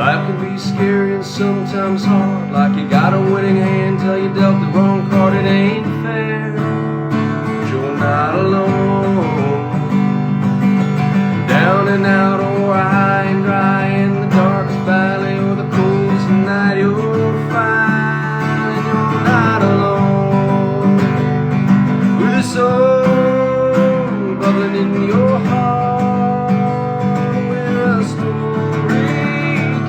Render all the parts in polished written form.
Life can be scary and sometimes hard, like you got a winning hand till you dealt the wrong card. It ain't fair, but you're not alone. Down and out or high and dry, in the darkest valley or the coolest night, you're fine and you're not alone. With a soul bubbling in your heart, where a story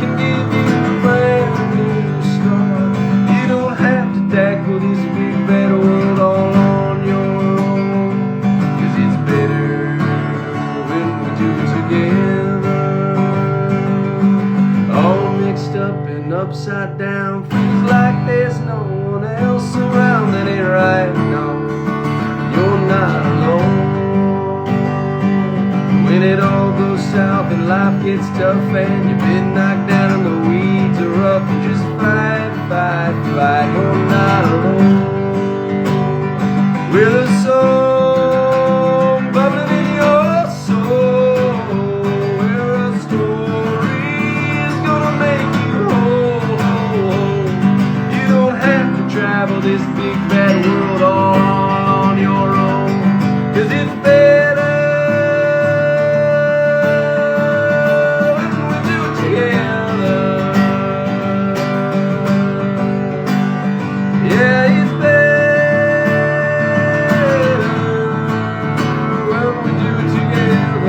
can give you a brand new start. You don't have to tackle this big bad world all on your own, 'cause it's better when we do it together. All mixed up and upside down, feels like there's no one else around. That ain't right, no, you're not alone. When it all goes south and life gets tough and you've been knocked down and the weeds are rough, and just fight, fight, fight, you're not alone. With a soul bubbling in your soul, where a story is gonna make you whole. You don't have to travel this big bad world all on your own, 'cause it's better when we do it together. Yeah, it's better when we do it together.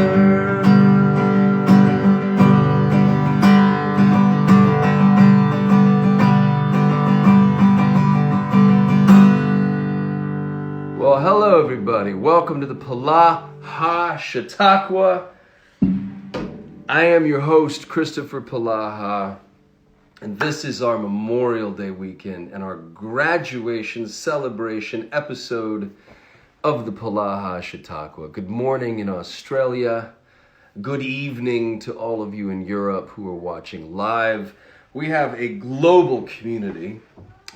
Well, hello everybody. Welcome to the Polaha Chautauqua. I am your host, Kristoffer Polaha, and this is our Memorial Day weekend and our graduation celebration episode of the Polaha Chautauqua. Good morning in Australia. Good evening to all of you in Europe who are watching live. We have a global community.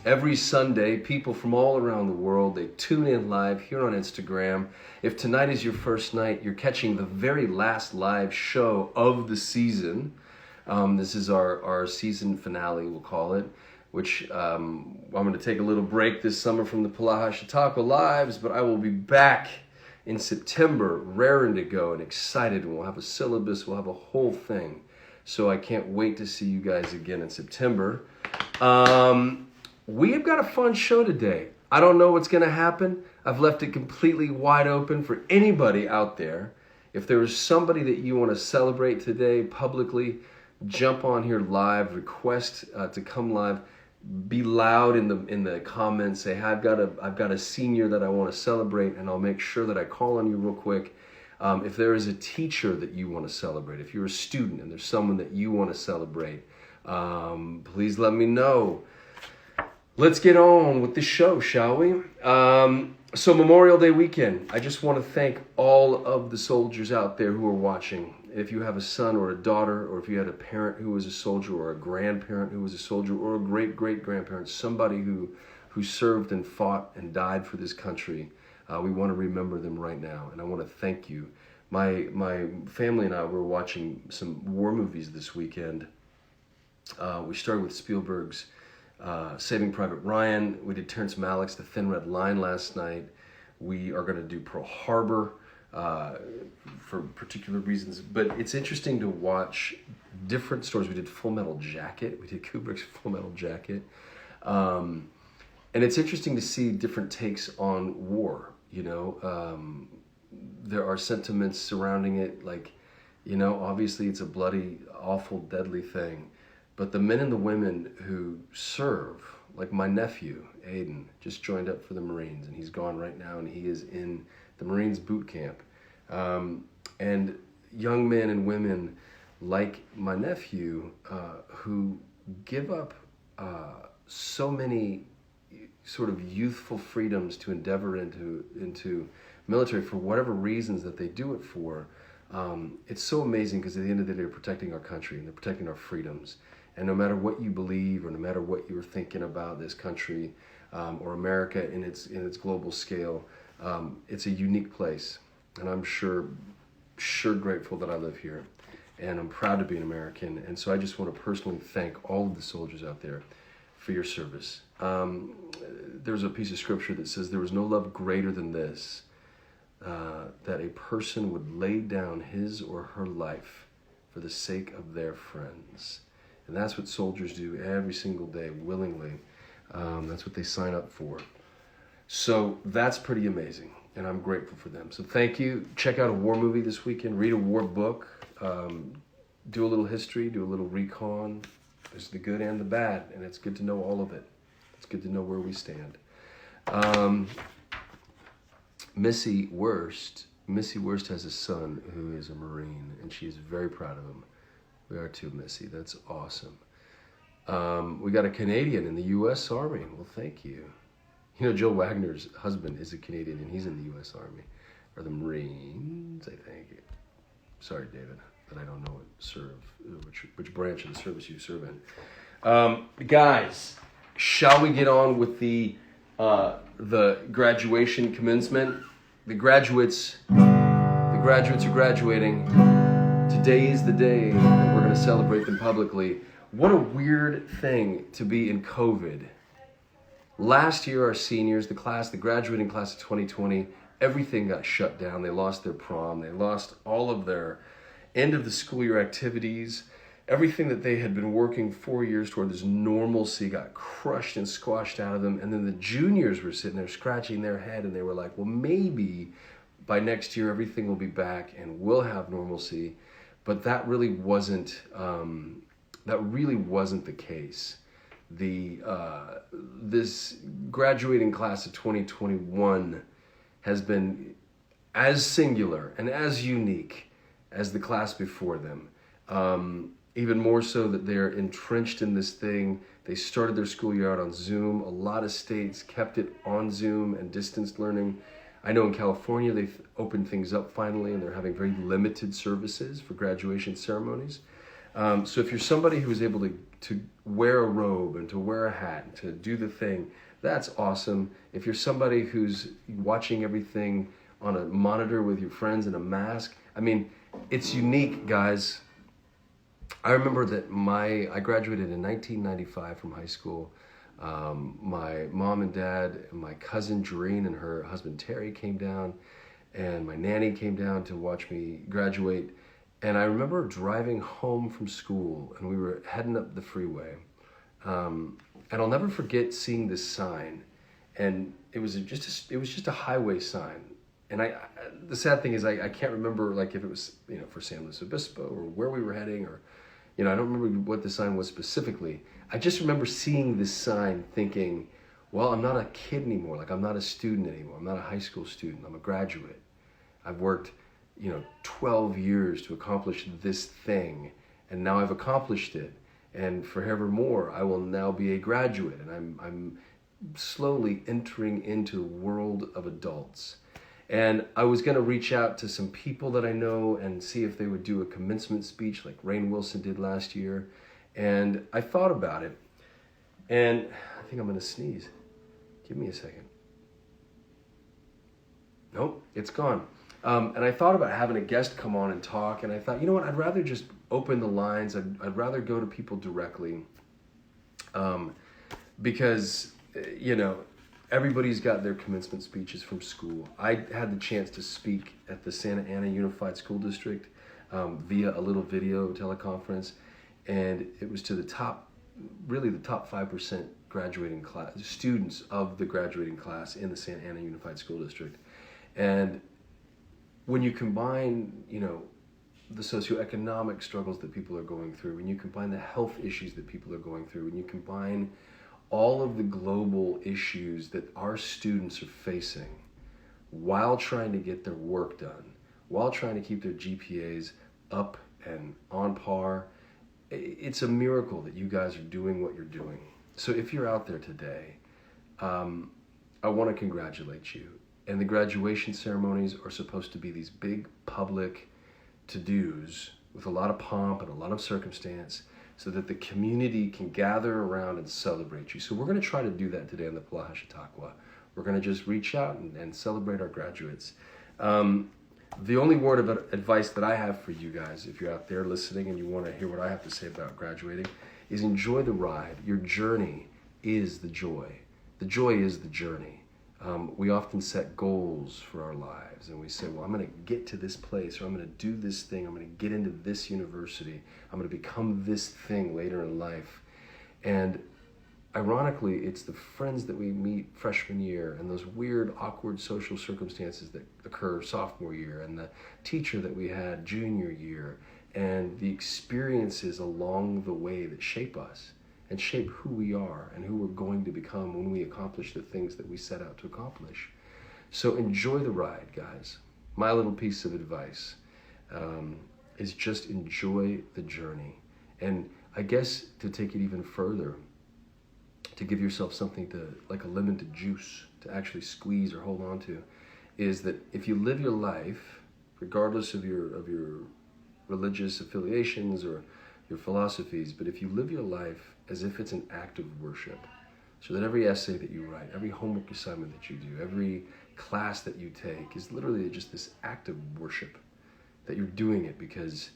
Every Sunday, people from all around the world, they tune in live here on Instagram. If tonight is your first night, you're catching the very last live show of the season. This is our season finale, we'll call it, which I'm going to take a little break this summer from the Polaha Chautauqua Lives, but I will be back in September, raring to go and excited. We'll have a syllabus, we'll have a whole thing. So I can't wait to see you guys again in September. We've got a fun show today. I don't know what's going to happen. I've left it completely wide open for anybody out there. If there is somebody that you want to celebrate today publicly, jump on here live, request to come live, be loud in the comments, say, hey, I've got a senior that I want to celebrate, and I'll make sure that I call on you real quick. If there is a teacher that you want to celebrate, if you're a student and there's someone that you want to celebrate, please let me know. Let's get on with the show, shall we? So Memorial Day weekend, I just want to thank all of the soldiers out there who are watching. If you have a son or a daughter, or if you had a parent who was a soldier, or a grandparent who was a soldier, or a great-great-grandparent, somebody who served and fought and died for this country, we want to remember them right now, and I want to thank you. My family and I were watching some war movies this weekend. We started with Spielberg's Saving Private Ryan. We did Terrence Malick's The Thin Red Line last night. We are going to do Pearl Harbor for particular reasons. But it's interesting to watch different stories. We did Full Metal Jacket. We did Kubrick's Full Metal Jacket. And it's interesting to see different takes on war. You know, there are sentiments surrounding it. Like, you know, obviously it's a bloody, awful, deadly thing. But the men and the women who serve, like my nephew, Aiden, just joined up for the Marines, and he's gone right now, and he is in the Marines boot camp. And young men and women like my nephew who give up so many sort of youthful freedoms to endeavor into military for whatever reasons that they do it for. It's so amazing, because at the end of the day, they're protecting our country and they're protecting our freedoms. And no matter what you believe, or no matter what you're thinking about this country or America in its global scale, it's a unique place, and I'm sure grateful that I live here. and I'm proud to be an American. And so I just want to personally thank all of the soldiers out there for your service. There's a piece of scripture that says there was no love greater than this, that a person would lay down his or her life for the sake of their friends. And that's what soldiers do every single day, willingly. That's what they sign up for. So that's pretty amazing, and I'm grateful for them. So thank you. Check out a war movie this weekend. Read a war book. Do a little history. Do a little recon. There's the good and the bad, and it's good to know all of it. It's good to know where we stand. Missy Wurst has a son who is a Marine, and she is very proud of him. We are too, Missy. That's awesome. We got a Canadian in the U.S. Army. Well, thank you. You know, Joe Wagner's husband is a Canadian, and he's in the U.S. Army, or the Marines, I think. Sorry, David, that I don't know which branch of the service you serve in. Guys, shall we get on with the graduation commencement? The graduates are graduating. Today is the day that we're going to celebrate them publicly. What a weird thing to be in COVID. Last year, our seniors, the graduating class of 2020, everything got shut down. They lost their prom. They lost all of their end of the school year activities. Everything that they had been working 4 years toward, this normalcy, got crushed and squashed out of them. And then the juniors were sitting there scratching their head, and they were like, well, maybe by next year everything will be back and we'll have normalcy. But that really wasn't the case. This graduating class of 2021 has been as singular and as unique as the class before them. Even more so that they're entrenched in this thing. They started their school year out on Zoom. A lot of states kept it on Zoom and distance learning. I know in California they've opened things up finally, and they're having very limited services for graduation ceremonies. So if you're somebody who is able to wear a robe and to wear a hat and to do the thing, that's awesome. If you're somebody who's watching everything on a monitor with your friends in a mask, I mean, it's unique, guys. I remember that I graduated in 1995 from high school. My mom and dad and my cousin Jareen and her husband Terry came down, and my nanny came down to watch me graduate. And I remember driving home from school, and we were heading up the freeway. And I'll never forget seeing this sign, and it was just a highway sign. And the sad thing is I can't remember like if it was for San Luis Obispo or where we were heading, or I don't remember what the sign was specifically. I just remember seeing this sign, thinking, well, I'm not a kid anymore. Like, I'm not a student anymore. I'm not a high school student. I'm a graduate. I've worked 12 years to accomplish this thing, and now I've accomplished it, and forevermore I will now be a graduate, and I'm slowly entering into the world of adults. And I was going to reach out to some people that I know and see if they would do a commencement speech like Rainn Wilson did last year, and I thought about it, and I think I'm going to sneeze. Give me a second. Nope, it's gone. And I thought about having a guest come on and talk, and I thought, you know what, I'd rather just open the lines. I'd rather go to people directly, because, everybody's got their commencement speeches from school. I had the chance to speak at the Santa Ana Unified School District via a little video teleconference, and it was to the top 5% graduating class, students of the graduating class in the Santa Ana Unified School District. And when you combine, the socioeconomic struggles that people are going through, when you combine the health issues that people are going through, when you combine all of the global issues that our students are facing while trying to get their work done, while trying to keep their GPAs up and on par, it's a miracle that you guys are doing what you're doing. So if you're out there today, I want to congratulate you. And the graduation ceremonies are supposed to be these big public to-dos with a lot of pomp and a lot of circumstance, so that the community can gather around and celebrate you. So we're going to try to do that today on the Polaha Chautauqua. We're going to just reach out and celebrate our graduates. the only word of advice that I have for you guys, if you're out there listening and you want to hear what I have to say about graduating, is enjoy the ride. Your journey is the joy. The joy is the journey. We often set goals for our lives and we say, well, I'm going to get to this place, or I'm going to do this thing, I'm going to get into this university, I'm going to become this thing later in life. And ironically, it's the friends that we meet freshman year and those weird, awkward social circumstances that occur sophomore year, and the teacher that we had junior year, and the experiences along the way that shape us and shape who we are and who we're going to become when we accomplish the things that we set out to accomplish. So enjoy the ride, guys. My little piece of advice is just enjoy the journey. And I guess to take it even further, to give yourself something to, like a lemon to juice, to actually squeeze or hold on to, is that if you live your life, regardless of your religious affiliations or your philosophies, but if you live your life as if it's an act of worship, so that every essay that you write, every homework assignment that you do, every class that you take is literally just this act of worship, that you're doing it because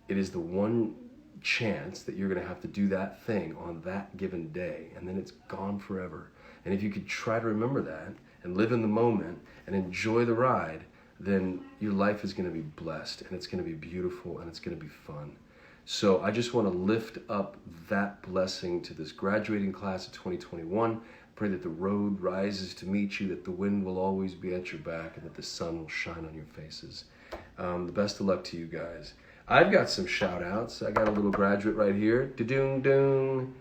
it is the one chance that you're going to have to do that thing on that given day, and then it's gone forever. And if you could try to remember that and live in the moment and enjoy the ride, then your life is going to be blessed, and it's going to be beautiful, and it's going to be fun. So I just want to lift up that blessing to this graduating class of 2021. Pray that the road rises to meet you, that the wind will always be at your back, and that the sun will shine on your faces. The best of luck to you guys. I've got some shout outs. I got a little graduate right here. Da-doong-doong.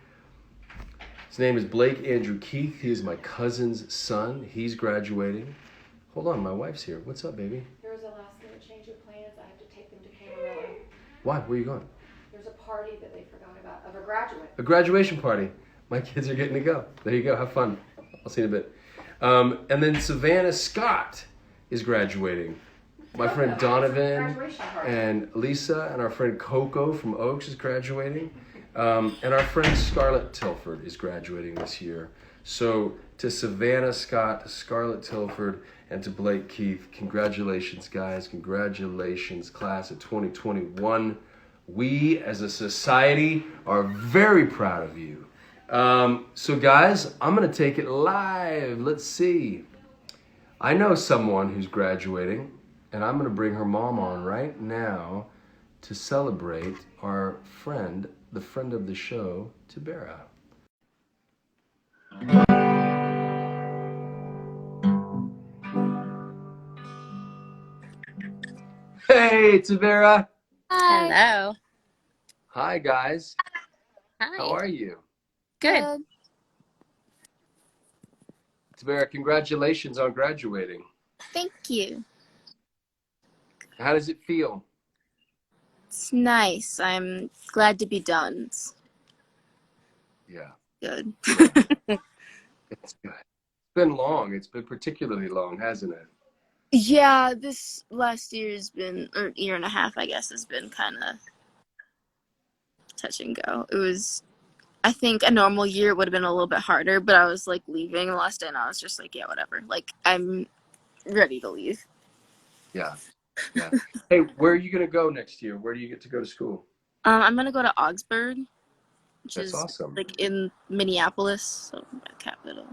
His name is Blake Andrew Keith. He is my cousin's son. He's graduating. Hold on, my wife's here. What's up, baby? There was a last minute change of plans. I have to take them to Camarillo. Why? Where are you going? There's a party that they forgot about of a graduate. A graduation party. My kids are getting to go. There you go. Have fun. I'll see you in a bit. And then Savannah Scott is graduating. My friend Donovan and Lisa and our friend Coco from Oaks is graduating. And our friend Scarlett Tilford is graduating this year. So to Savannah Scott, to Scarlett Tilford, and to Blake Keith, congratulations, guys. Congratulations, class of 2021. We, as a society, are very proud of you. So, guys, I'm going to take it live. Let's see. I know someone who's graduating, and I'm going to bring her mom on right now to celebrate our friend, the friend of the show, Tabera. Hey, Tabera. Hi. Hello. Hi, guys. Hi. How are you? Good. Tabera, congratulations on graduating. Thank you. How does it feel? It's nice. I'm glad to be done. It's Yeah. good. It's good. It's been long. It's been particularly long, hasn't it? Yeah, this last year's been, or year and a half, I guess, has been kind of touch and go. It was, I think a normal year would have been a little bit harder, but I was like leaving the last day and I was just like, yeah, whatever. Like, I'm ready to leave. Yeah. Yeah. Hey, where are you going to go next year? Where do you get to go to school? I'm going to go to Augsburg, which That's is awesome. like in Minneapolis, so the capital.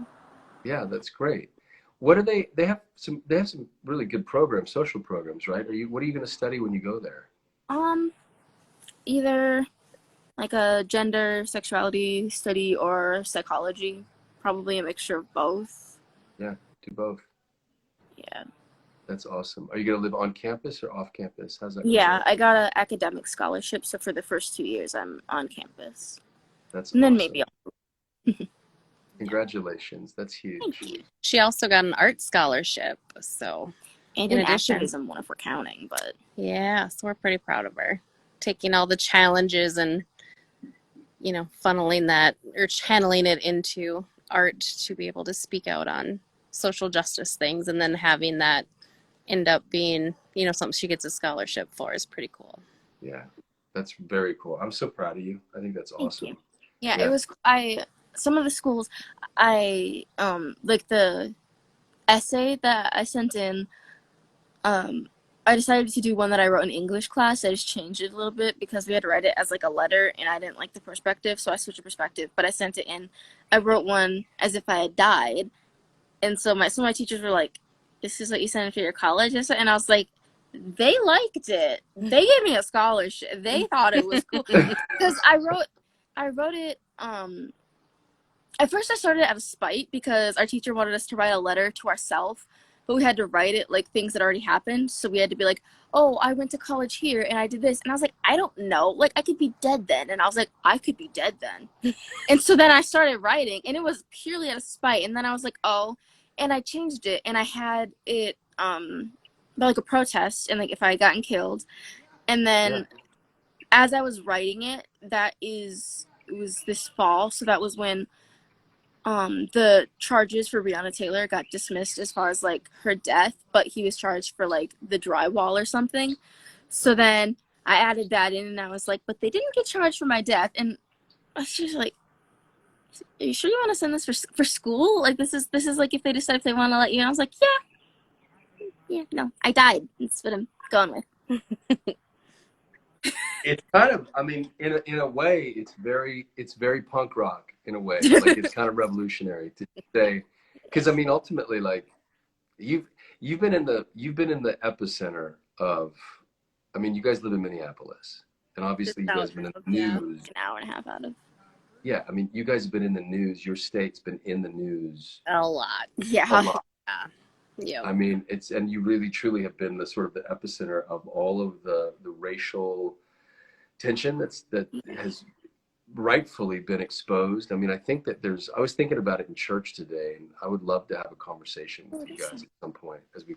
Yeah, that's great. What are they have some really good programs, social programs, right? What are you going to study when you go there? Either like a gender, sexuality study or psychology. Probably a mixture of both. Yeah, do both. Yeah. That's awesome. Are you going to live on campus or off campus? How's that? Yeah, I got an academic scholarship, so for the first 2 years I'm on campus. That's and awesome. Then maybe I'll... Congratulations. That's huge. Thank you. She also got an art scholarship, so And in an addition, activism one if we're counting, but yeah, so we're pretty proud of her. Taking all the challenges and, funneling that or channeling it into art to be able to speak out on social justice things, and then having that end up being, something she gets a scholarship for is pretty cool. Yeah, that's very cool. I'm so proud of you. I think that's awesome. Thank you. Yeah, it was, some of the schools, like the essay that I sent in, I decided to do one that I wrote in English class. I just changed it a little bit because we had to write it as like a letter, and I didn't like the perspective, so I switched the perspective. But I sent it in. I wrote one as if I had died, and so my teachers were like, "This is what you sent for your college?" And I was like, "They liked it. They gave me a scholarship. They thought it was cool because I wrote it. At first, I started out of spite because our teacher wanted us to write a letter to ourselves, but we had to write it like things that already happened. So we had to be like, "Oh, I went to college here and I did this," and I was like, "I don't know. Like, I could be dead then," and I was like, "I could be dead then," and so then I started writing, and it was purely out of spite. And then I was like, "Oh," and I changed it, and I had it about like a protest and like if I had gotten killed, and then as I was writing it, it was this fall, so that was when the charges for Breonna Taylor got dismissed as far as like her death, but he was charged for like the drywall or something. So then I added that in, and I was like, but they didn't get charged for my death. And I was just like, "Are you sure you want to send this for school? Like this is like if they decide if they want to let you." And I was like, yeah, no, I died. That's what I'm going with. It's kind of, I mean, in a way, it's very punk rock in a way. Like it's kind of revolutionary to say, because I mean, ultimately, like you've been in the epicenter of, I mean, you guys live in Minneapolis, and obviously you guys have been in the news. An hour and a half out of. Yeah, I mean, you guys have been in the news. Your state's been in the news A lot. Yeah. a lot. Yeah. I mean, and you really truly have been the sort of the epicenter of all of the racial tension that has rightfully been exposed. I mean, I think that I was thinking about it in church today, and I would love to have a conversation with you guys at some point, as we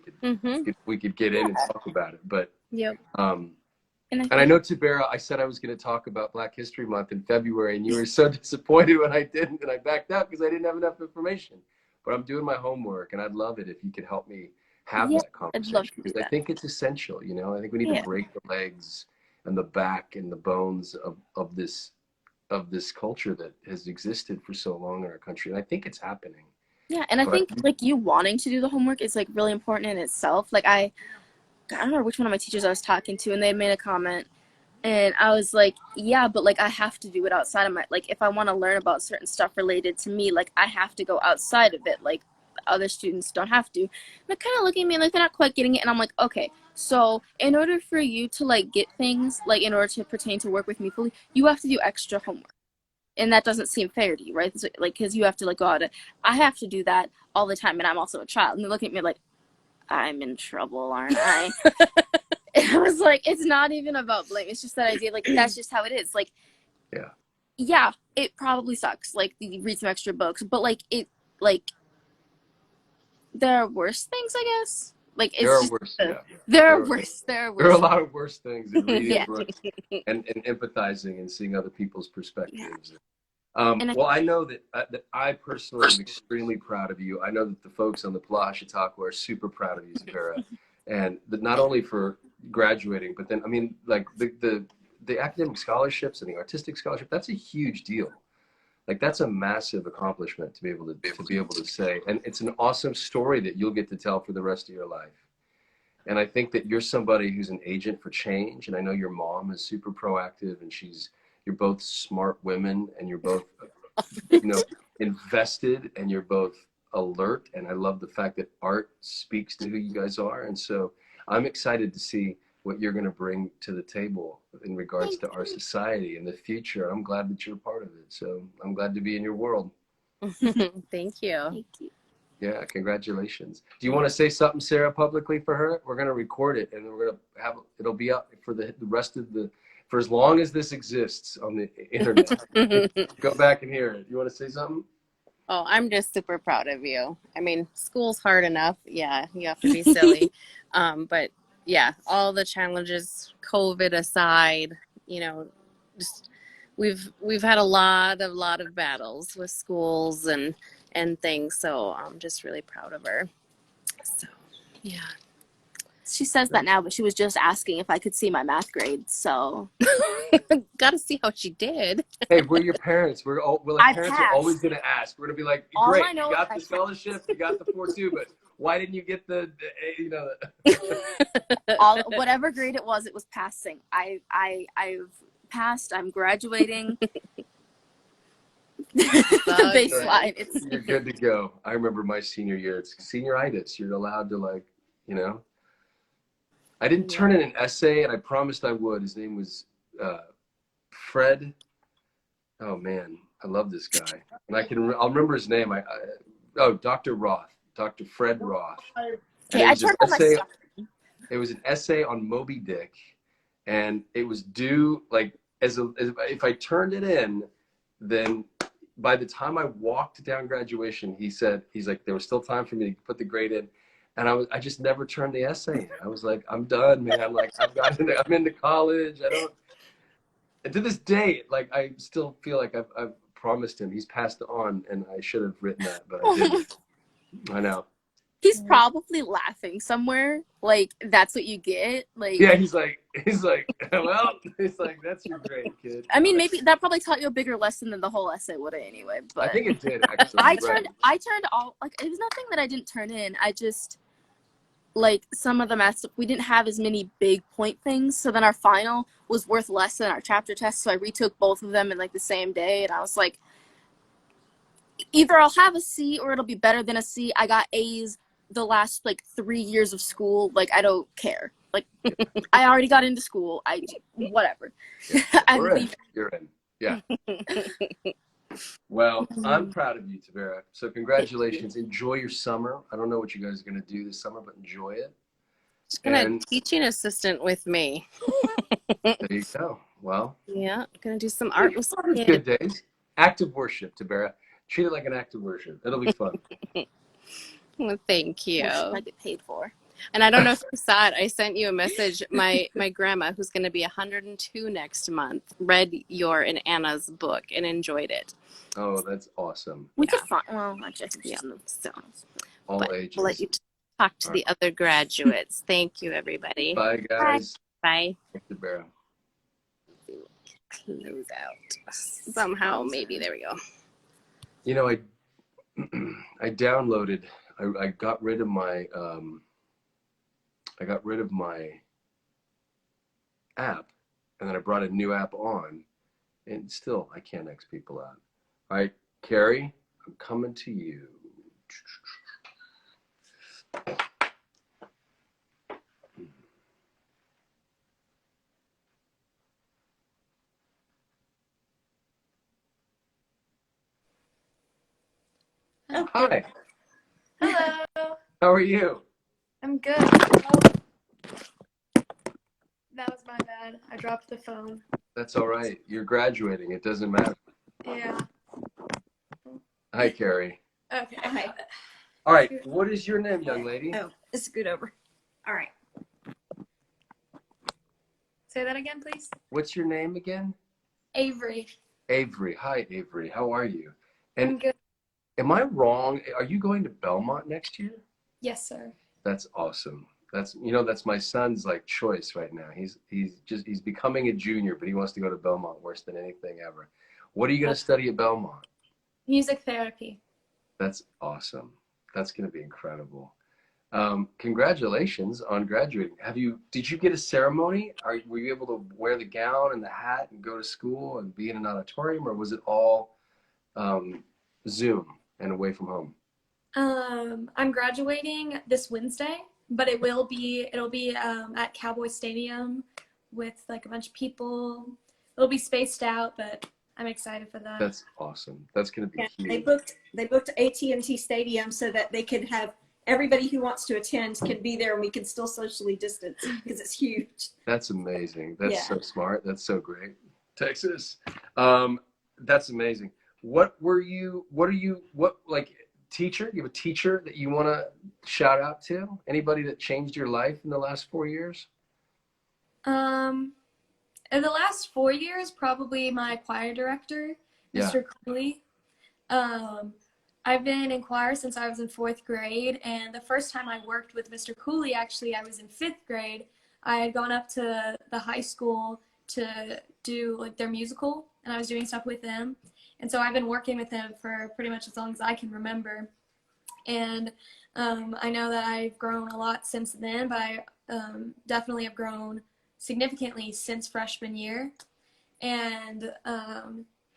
could get in and talk about it. But and I know, Tabera, I said I was going to talk about Black History Month in February, and you were so disappointed when I didn't, and I backed out because I didn't have enough information. But I'm doing my homework, and I'd love it if you could help me have that conversation, because I think it's essential. You know, I think we need to break the legs and the back and the bones of this culture that has existed for so long in our country, and I think it's happening. Yeah, and I think like you wanting to do the homework is like really important in itself. Like I don't remember which one of my teachers I was talking to, and they made a comment, and I was like, yeah, but like I have to do it outside of like if I want to learn about certain stuff related to me, like I have to go outside of it. Like other students don't have to. And they're kind of looking at me like they're not quite getting it, and I'm like, okay, so in order for you to like get things, like in order to pertain to work with me fully, you have to do extra homework. And that doesn't seem fair to you, right? So, like, because you have to like go out. I have to do that all the time, and I'm also a child. And they're looking at me like, I'm in trouble, aren't I? And I was like, it's not even about blame. It's just that idea, like, that's just how it is. Like, yeah, it probably sucks. Like, you read some extra books, but like, there are worse things, I guess. Like, it's there are worse. There are a lot of worse things than reading books and empathizing and seeing other people's perspectives. Well, I know that I personally am extremely proud of you. I know that the folks on the Polaha Chautauqua are super proud of you, Tabera, and that not only for graduating, but then I mean, like the academic scholarships and the artistic scholarship. That's a huge deal. Like that's a massive accomplishment to be able to say, and it's an awesome story that you'll get to tell for the rest of your life. And I think that you're somebody who's an agent for change. And I know your mom is super proactive, and you're both smart women, and you're both, invested, and you're both alert. And I love the fact that art speaks to who you guys are. And so I'm excited to see what you're going to bring to the table in regards to our society in the future. I'm glad that you're a part of it. So I'm glad to be in your world. Thank you. Thank you. Yeah, congratulations. Do you want to say something, Sarah, publicly for her? We're going to record it, and we're going to it'll be up for the rest of for as long as this exists on the internet. Go back and hear it. You want to say something? Oh, I'm just super proud of you. I mean, school's hard enough. Yeah, you have to be silly. But yeah, all the challenges, COVID aside, just we've had a lot of battles with schools and things. So I'm just really proud of her. So yeah. She says that now, but she was just asking if I could see my math grades. So got to see how she did. Hey, we're your parents. Parents are always going to ask. We're going to be like, great, you got the scholarship, you got the 4.2, but Why didn't you get the you know? Whatever grade it was passing. I've passed. I'm graduating. The baseline. You're good to go. I remember my senior year. It's senioritis. You're allowed to, like, you know. I didn't turn in an essay, and I promised I would. His name was Fred. Oh man, I love this guy, and I'll remember his name. Dr. Roth, Dr. Fred Roth. Okay, I turned on my stuff. It was an essay on Moby Dick, and it was due like if I turned it in, then by the time I walked down graduation, he's like, there was still time for me to put the grade in. And I just never turned the essay in. I was like, I'm done, man. I'm like, I'm into college. And to this day, like, I still feel like I've promised him. He's passed on, and I should have written that, but I didn't. I know. He's probably laughing somewhere. Like, that's what you get. Like, yeah, he's like, well, it's like, that's your grade, kid. I mean, maybe that probably taught you a bigger lesson than the whole essay would have anyway. But I think it did, actually. I turned all, like, it was nothing that I didn't turn in. I just, like, some of the math stuff, we didn't have as many big point things. So then our final was worth less than our chapter test. So I retook both of them in, like, the same day. And I was like, either I'll have a C or it'll be better than a C. I got A's the last, like, 3 years of school. Like, I don't care. Like, I already got into school. Whatever. Yeah, you're in. Yeah. Well, I'm proud of you, Tavera. So congratulations. Enjoy your summer. I don't know what you guys are going to do this summer, but enjoy it. Just gonna teaching assistant with me. There you go. Well. Yeah, gonna do some art with some good days. Active worship, Tavera. Treat it like an active worship. It'll be fun. Well, thank you. I get paid for. And I don't know if you saw it. I sent you a message. My grandma, who's going to be 102 next month, read your and Anna's book and enjoyed it. Oh, that's awesome. We could find. Well, I just so. All but ages. I'll let you talk to the other graduates. Thank you, everybody. Bye, guys. Bye. Tavera. Close out. Somehow, maybe. There we go. You know, I downloaded. I got rid of my. I got rid of my app, and then I brought a new app on, and still I can't X people out. All right, Carrie, I'm coming to you. Oh, Hi, hello. how are you? I'm good. Oh, that was my bad. I dropped the phone. That's all right. You're graduating. It doesn't matter. Yeah. Hi, Carrie. Okay. Okay. All right, what is your name, young lady? Oh, it's good over. All right. Say that again, please. What's your name again? Avery. Avery. Hi, Avery. How are you? I'm And good. am I wrong? Are you going to Belmont next year? Yes, sir. That's awesome. That's my son's like choice right now. He's becoming a junior, but he wants to go to Belmont worse than anything ever. What are you going to study at Belmont? Music therapy. That's awesome. That's going to be incredible. Congratulations on graduating. Did you get a ceremony? Were you able to wear the gown and the hat and go to school and be in an auditorium, or was it all Zoom and away from home? I'm graduating this Wednesday, but it'll be at Cowboy Stadium with like a bunch of people. It'll be spaced out, but I'm excited for that. That's awesome. That's going to be huge. They booked AT&T Stadium so that they could have everybody who wants to attend can be there, and we can still socially distance because it's huge. That's amazing. That's Yeah. so smart. That's so great. Texas. That's amazing. Teacher? You have a teacher that you want to shout out to? Anybody that changed your life in the last 4 years? In the last 4 years, probably my choir director, Yeah. Mr. Cooley. I've been in choir since I was in 4th grade, and the first time I worked with Mr. Cooley, actually, I was in 5th grade. I had gone up to the high school to do like their musical, and I was doing stuff with them. And so I've been working with him for pretty much as long as I can remember. And I know that I've grown a lot since then, but I definitely have grown significantly since freshman year. And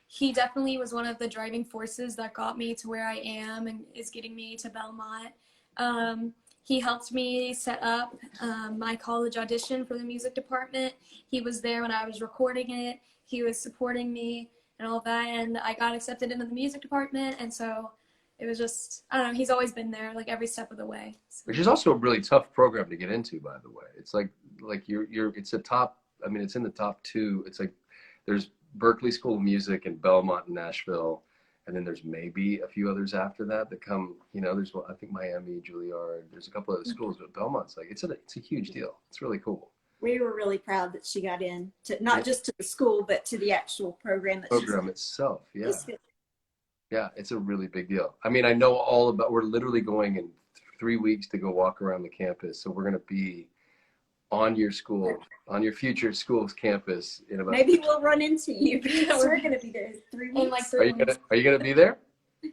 he definitely was one of the driving forces that got me to where I am and is getting me to Belmont. He helped me set up my college audition for the music department. He was there when I was recording it. He was supporting me and all of that, and I got accepted into the music department. And so it was just, I don't know, he's always been there, like every step of the way. So. Which is also a really tough program to get into, by the way. It's like it's a top, I mean, it's in the top two. It's like there's Berklee School of Music in Belmont and Nashville, and then there's maybe a few others after that come, you know, there's, I think Miami, Juilliard, there's a couple of schools, but Belmont's like, it's a huge deal. It's really cool. We were really proud that she got in to not just to the school, but to the actual program itself. Yeah. Yeah, it's a really big deal. I mean, I know all about, we're literally going in 3 weeks to go walk around the campus. So we're going to be on your future school's campus in about. Maybe we'll run into you because we're going to be there in 3 weeks. Like are you going to be there?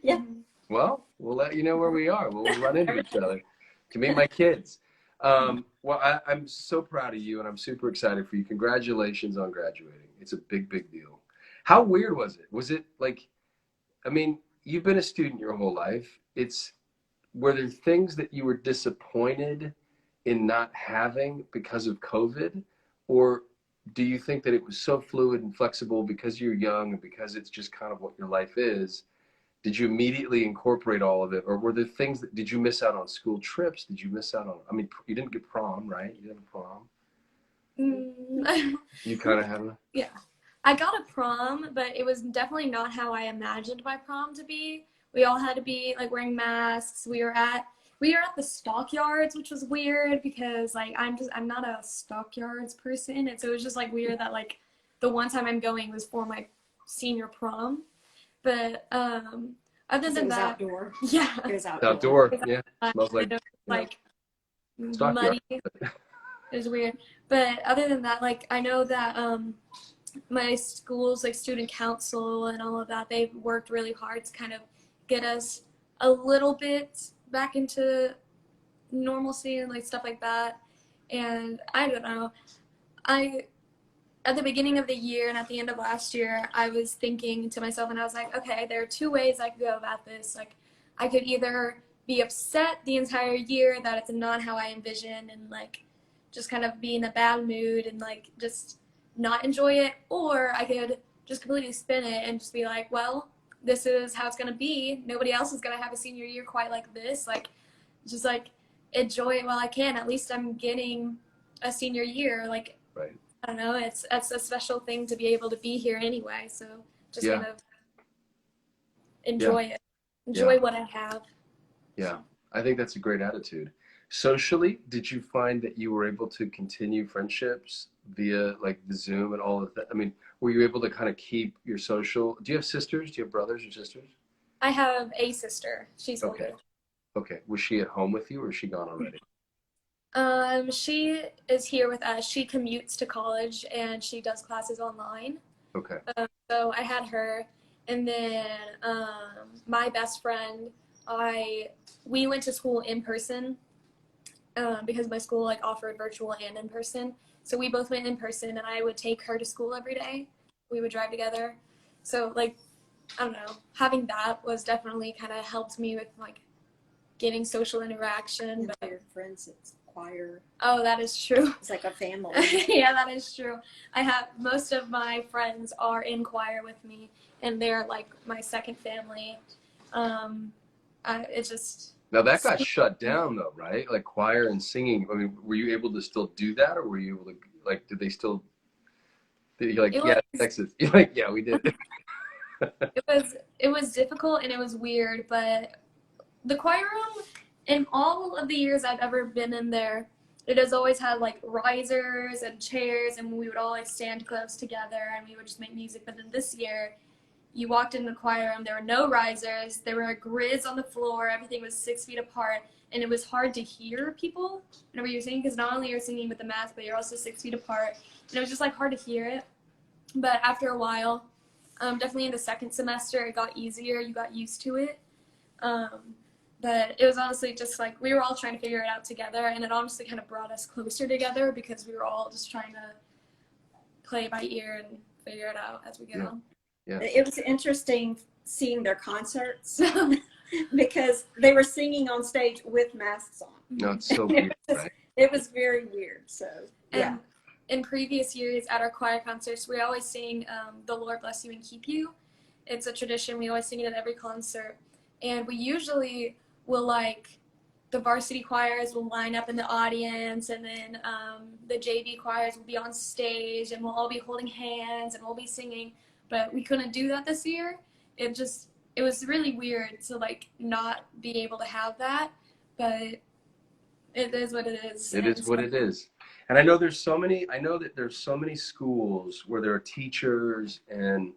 Yeah. Well, we'll let you know where we are. We'll run into each other to meet my kids. Well, I'm so proud of you, and I'm super excited for you. Congratulations on graduating. It's a big, big deal. How weird was it? Was it like, I mean, you've been a student your whole life. Were there things that you were disappointed in not having because of COVID? Or do you think that it was so fluid and flexible because you're young and because it's just kind of what your life is? Did you immediately incorporate all of it? Or were there things did you miss out on school trips? Did you miss out on, I mean, you didn't get prom, right? You didn't have prom. You kind of had a. Yeah. I got a prom, but it was definitely not how I imagined my prom to be. We all had to be like wearing masks. We were at the stockyards, which was weird because like I'm not a stockyards person, and so it was just like weird that like the one time I'm going was for my senior prom. But other than that, outdoor. Yeah, it was outdoor. Yeah, smells like muddy. It was weird. But other than that, like I know that my school's like student council and all of that, they've worked really hard to kind of get us a little bit back into normalcy and like stuff like that. And I don't know, at the beginning of the year and at the end of last year, I was thinking to myself, and I was like, okay, there are two ways I could go about this. Like I could either be upset the entire year that it's not how I envision and like just kind of be in a bad mood and like just not enjoy it, or I could just completely spin it and just be like, well, this is how it's going to be. Nobody else is going to have a senior year quite like this. Like, just like enjoy it while I can. At least I'm getting a senior year. Like, right. I don't know. It's a special thing to be able to be here anyway. So just kind of enjoy it. Enjoy what I have. Yeah. I think that's a great attitude. Socially, did you find that you were able to continue friendships via like the Zoom and all of that? I mean, were you able to kind of keep your social? Do you have sisters? Do you have brothers or sisters? I have a sister. She's older. Okay. Was she at home with you or is she gone already? She is here with us. She commutes to college and she does classes online. Okay. So I had her, and then my best friend, we went to school in person. Because my school like offered virtual and in person. So we both went in person, and I would take her to school every day. We would drive together. So like, I don't know, having that was definitely kind of helped me with like getting social interaction. But your friends, it's choir. Oh, that is true. It's like a family. Yeah, that is true. I have most of my friends are in choir with me, and they're like my second family. It's just. Now that got shut down though, right? Like choir and singing. I mean, were you able to still do that, or were you able to like? Did they still? You're like, yeah, Texas. You're like, yeah, we did. It was difficult and it was weird, but the choir room, in all of the years I've ever been in there, it has always had like risers and chairs, and we would all like stand close together and we would just make music. But then this year, you walked in the choir room, there were no risers, there were grids on the floor, everything was 6 feet apart, and it was hard to hear people whenever you're singing, because not only you're singing with the mask, but you're also 6 feet apart, and it was just like hard to hear it. But after a while, definitely in the second semester, it got easier, you got used to it. But it was honestly just like we were all trying to figure it out together, and it honestly kind of brought us closer together because we were all just trying to play by ear and figure it out as we go. Yeah. It was interesting seeing their concerts because they were singing on stage with masks on. No, it's so weird, right? It was very weird. So, yeah. And in previous years at our choir concerts, we always sing The Lord Bless You and Keep You. It's a tradition. We always sing it at every concert. And we usually will, like, the varsity choirs will line up in the audience, and then the JV choirs will be on stage, and we'll all be holding hands, and we'll be singing. But we couldn't do that this year. It was really weird to, like, not be able to have that. But it is what it is. It is what it is. And I know that there's so many schools where there are teachers and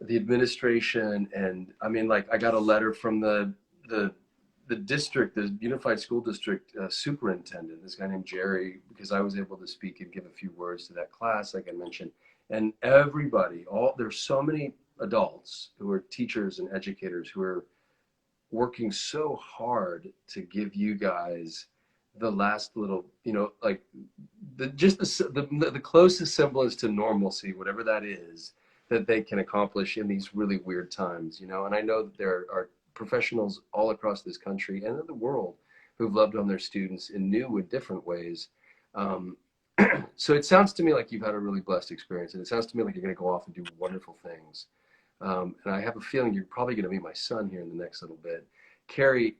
the administration, and I mean, like, I got a letter from the district, the Unified School District superintendent, this guy named Jerry, because I was able to speak and give a few words to that class, like I mentioned. And everybody, there's so many adults who are teachers and educators who are working so hard to give you guys the last little, like the closest semblance to normalcy, whatever that is, that they can accomplish in these really weird times, And I know that there are professionals all across this country and in the world who've loved on their students in new and different ways. So it sounds to me like you've had a really blessed experience, and it sounds to me like you're going to go off and do wonderful things. And I have a feeling you're probably going to meet my son here in the next little bit. Carrie,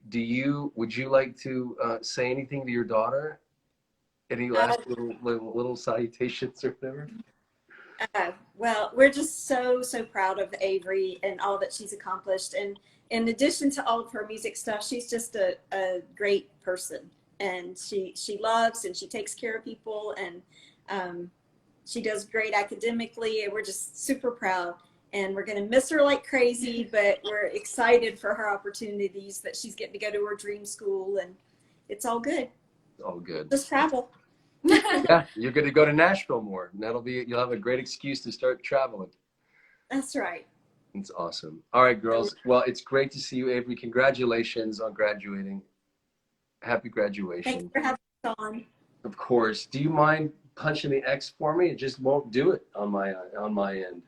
would you like to say anything to your daughter? Any last little salutations or whatever? Well, we're just so proud of Avery and all that she's accomplished. And in addition to all of her music stuff, she's just a great person. And she loves and she takes care of people, and she does great academically, and we're just super proud. And we're going to miss her like crazy, but we're excited for her opportunities that she's getting to go to her dream school, and it's all good. All good. Just travel. Yeah, you're going to go to Nashville more, and you'll have a great excuse to start traveling. That's right. It's awesome. All right, girls. Well, it's great to see you, Avery. Congratulations on graduating. Happy graduation. Thanks for having us on. Of course. Do you mind punching the X for me? It just won't do it on my end.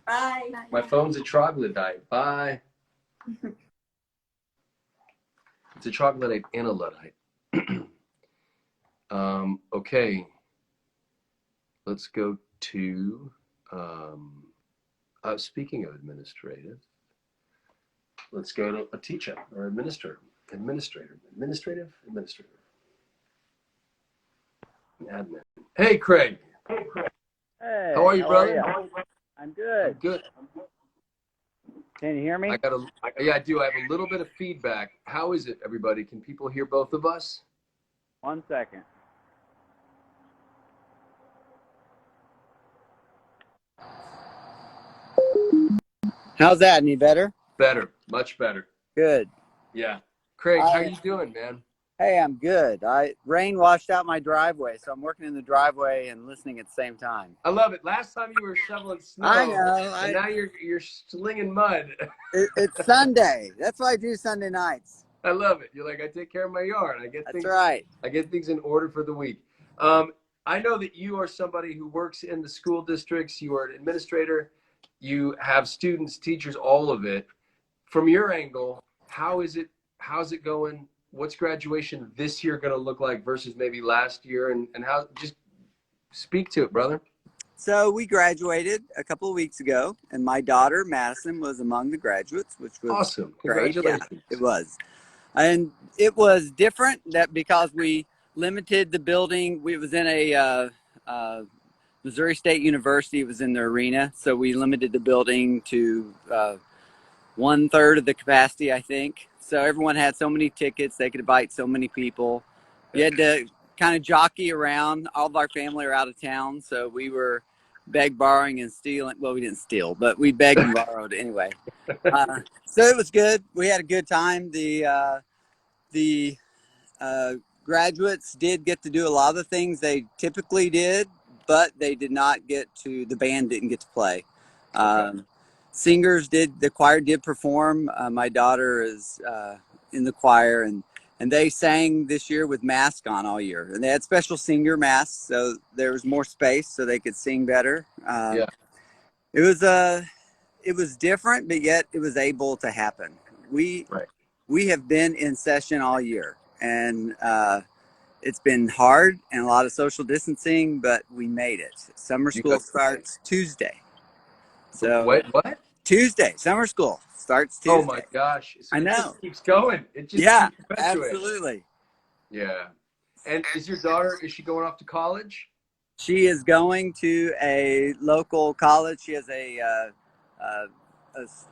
Bye. My phone's a troglodyte. Bye. It's a troglodyte and a Luddite. Okay. Let's go to, speaking of administrative, let's go to a teacher or administrator. Administrative. Admin. Hey, Craig. Hey, How are you, brother? I'm good. I'm good. Can you hear me? Yeah, I do. I have a little bit of feedback. How is it, everybody? Can people hear both of us? 1 second. How's that? Any better? Better. Much better. Good. Yeah. Craig, how you doing, man? Hey, I'm good. Rain washed out my driveway, so I'm working in the driveway and listening at the same time. I love it. Last time you were shoveling snow. I know. And now you're slinging mud. It's Sunday. That's why I do Sunday nights. I love it. You're like, I take care of my yard. That's right. I get things in order for the week. I know that you are somebody who works in the school districts. You are an administrator. You have students, teachers, all of it. From your angle, how's it going? What's graduation this year going to look like versus maybe last year? And how, just speak to it, brother. So we graduated a couple of weeks ago, and my daughter, Madison, was among the graduates, which was awesome. Great. Congratulations. Yeah, it was. And it was different because we limited the building. We was in a Missouri State University. It was in the arena. So we limited the building to 1/3 of the capacity, I think. So everyone had so many tickets. They could invite so many people. You had to kind of jockey around. All of our family are out of town. So we were borrowing, and stealing. Well, we didn't steal, but we begged and borrowed anyway. So it was good. We had a good time. The graduates did get to do a lot of the things they typically did, but they did not get to, the band didn't get to play. singers the choir did perform. My daughter is in the choir, and they sang this year with masks on all year, and they had special singer masks, so there was more space so they could sing better. Yeah. It was different, but yet it was able to happen. Right. We have been in session all year, and it's been hard and a lot of social distancing, but we made it. Summer You school guys, starts Tuesday. So what? Tuesday, summer school starts Oh my Tuesday. gosh. So I it know. just keeps going. It just Yeah, keeps perpetuating. absolutely. Yeah. And is your daughter, is she going off to college? She is going to a local college. She has a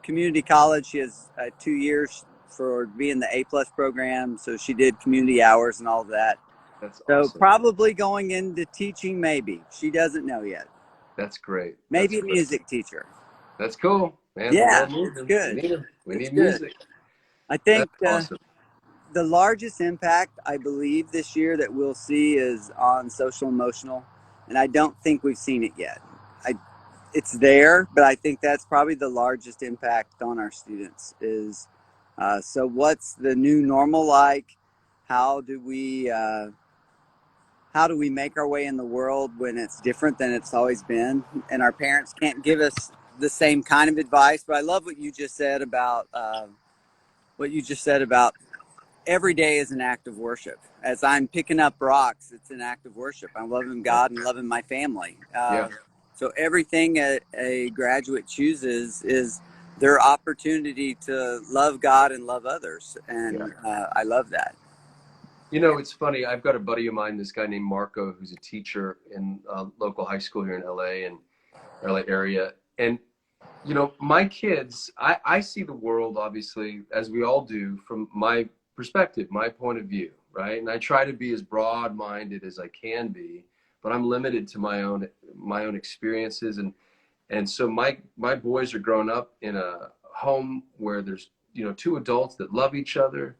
community college. She has 2 years for being the A+ program. So she did community hours and all of that. That's So awesome. probably going into teaching, maybe. She doesn't know yet. That's great. Maybe That's a great. music teacher. That's cool, man. The Yeah, world needs it's them. We good. need them. We It's need good. music. I think That's awesome. the largest impact I believe this year that we'll see is on social emotional, and I don't think we've seen it yet. It's there, but I think that's probably the largest impact on our students is so what's the new normal like? How do we make our way in the world when it's different than it's always been? And our parents can't give us the same kind of advice. But I love what you just said about every day is an act of worship. As I'm picking up rocks, it's an act of worship. I'm loving God and loving my family. Yeah. So everything a graduate chooses is their opportunity to love God and love others. And I love that. You know, it's funny. I've got a buddy of mine, this guy named Marco, who's a teacher in a local high school here in LA and LA area. And, you know, my kids, I see the world, obviously, as we all do, from my perspective, my point of view, right? And I try to be as broad-minded as I can be, but I'm limited to my own experiences. And so my boys are growing up in a home where there's, you know, two adults that love each other.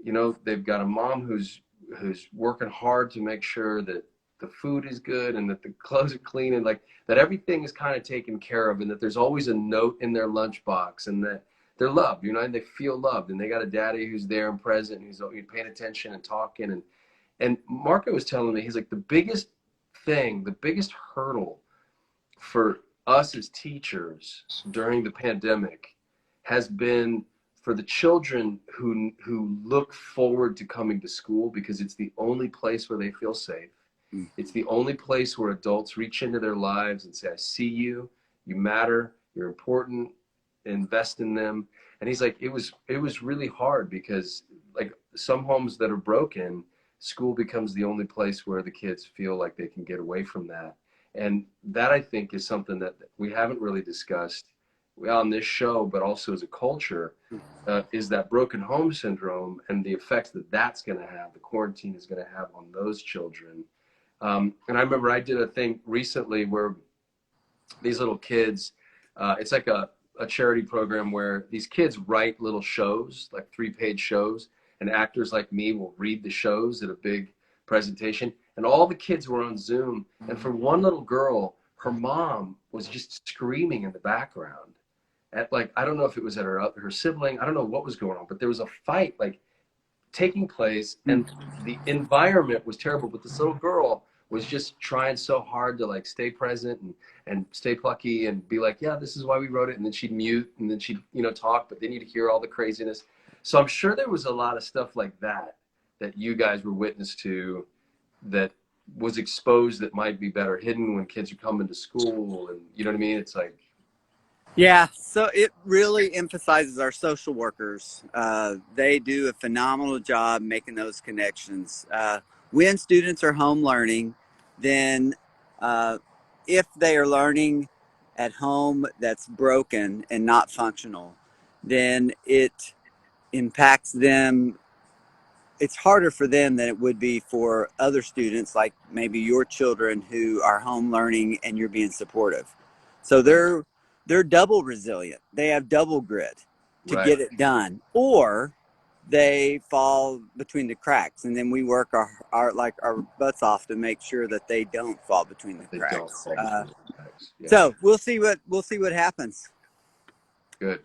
You know, they've got a mom who's working hard to make sure that the food is good and that the clothes are clean and like that everything is kind of taken care of and that there's always a note in their lunchbox and that they're loved, you know, and they feel loved and they got a daddy who's there and present and he's paying attention and talking. And Marco was telling me, he's like, the biggest hurdle for us as teachers during the pandemic has been for the children who look forward to coming to school because it's the only place where they feel safe. It's the only place where adults reach into their lives and say, I see you, you matter, you're important, invest in them. And he's like, it was really hard because like some homes that are broken, school becomes the only place where the kids feel like they can get away from that. And that I think is something that we haven't really discussed on this show, but also as a culture, is that broken home syndrome and the effects that that's going to have, the quarantine is going to have on those children. And I remember I did a thing recently where these little kids, it's like a charity program where these kids write little shows, like 3-page shows, and actors like me will read the shows at a big presentation. And all the kids were on Zoom. And for one little girl, her mom was just screaming in the background at like, I don't know if it was at her sibling, I don't know what was going on, but there was a fight like taking place and the environment was terrible, but this little girl was just trying so hard to like stay present and stay plucky and be like, yeah, this is why we wrote it. And then she'd mute and then she'd, you know, talk, but then you'd hear all the craziness. So I'm sure there was a lot of stuff like that you guys were witness to that was exposed that might be better hidden when kids are coming to school. And you know what I mean? It's like, Yeah, so it really emphasizes our social workers. They do a phenomenal job making those connections. When students are home learning, then if they are learning at home that's broken and not functional, then it impacts them. It's harder for them than it would be for other students, like maybe your children who are home learning and you're being supportive. So they're double resilient. They have double grit to right. get it done, or they fall between the cracks, and then we work our butts off to make sure that they don't fall between the They don't cracks. fall between the cracks. Yeah. So we'll see what happens. Good.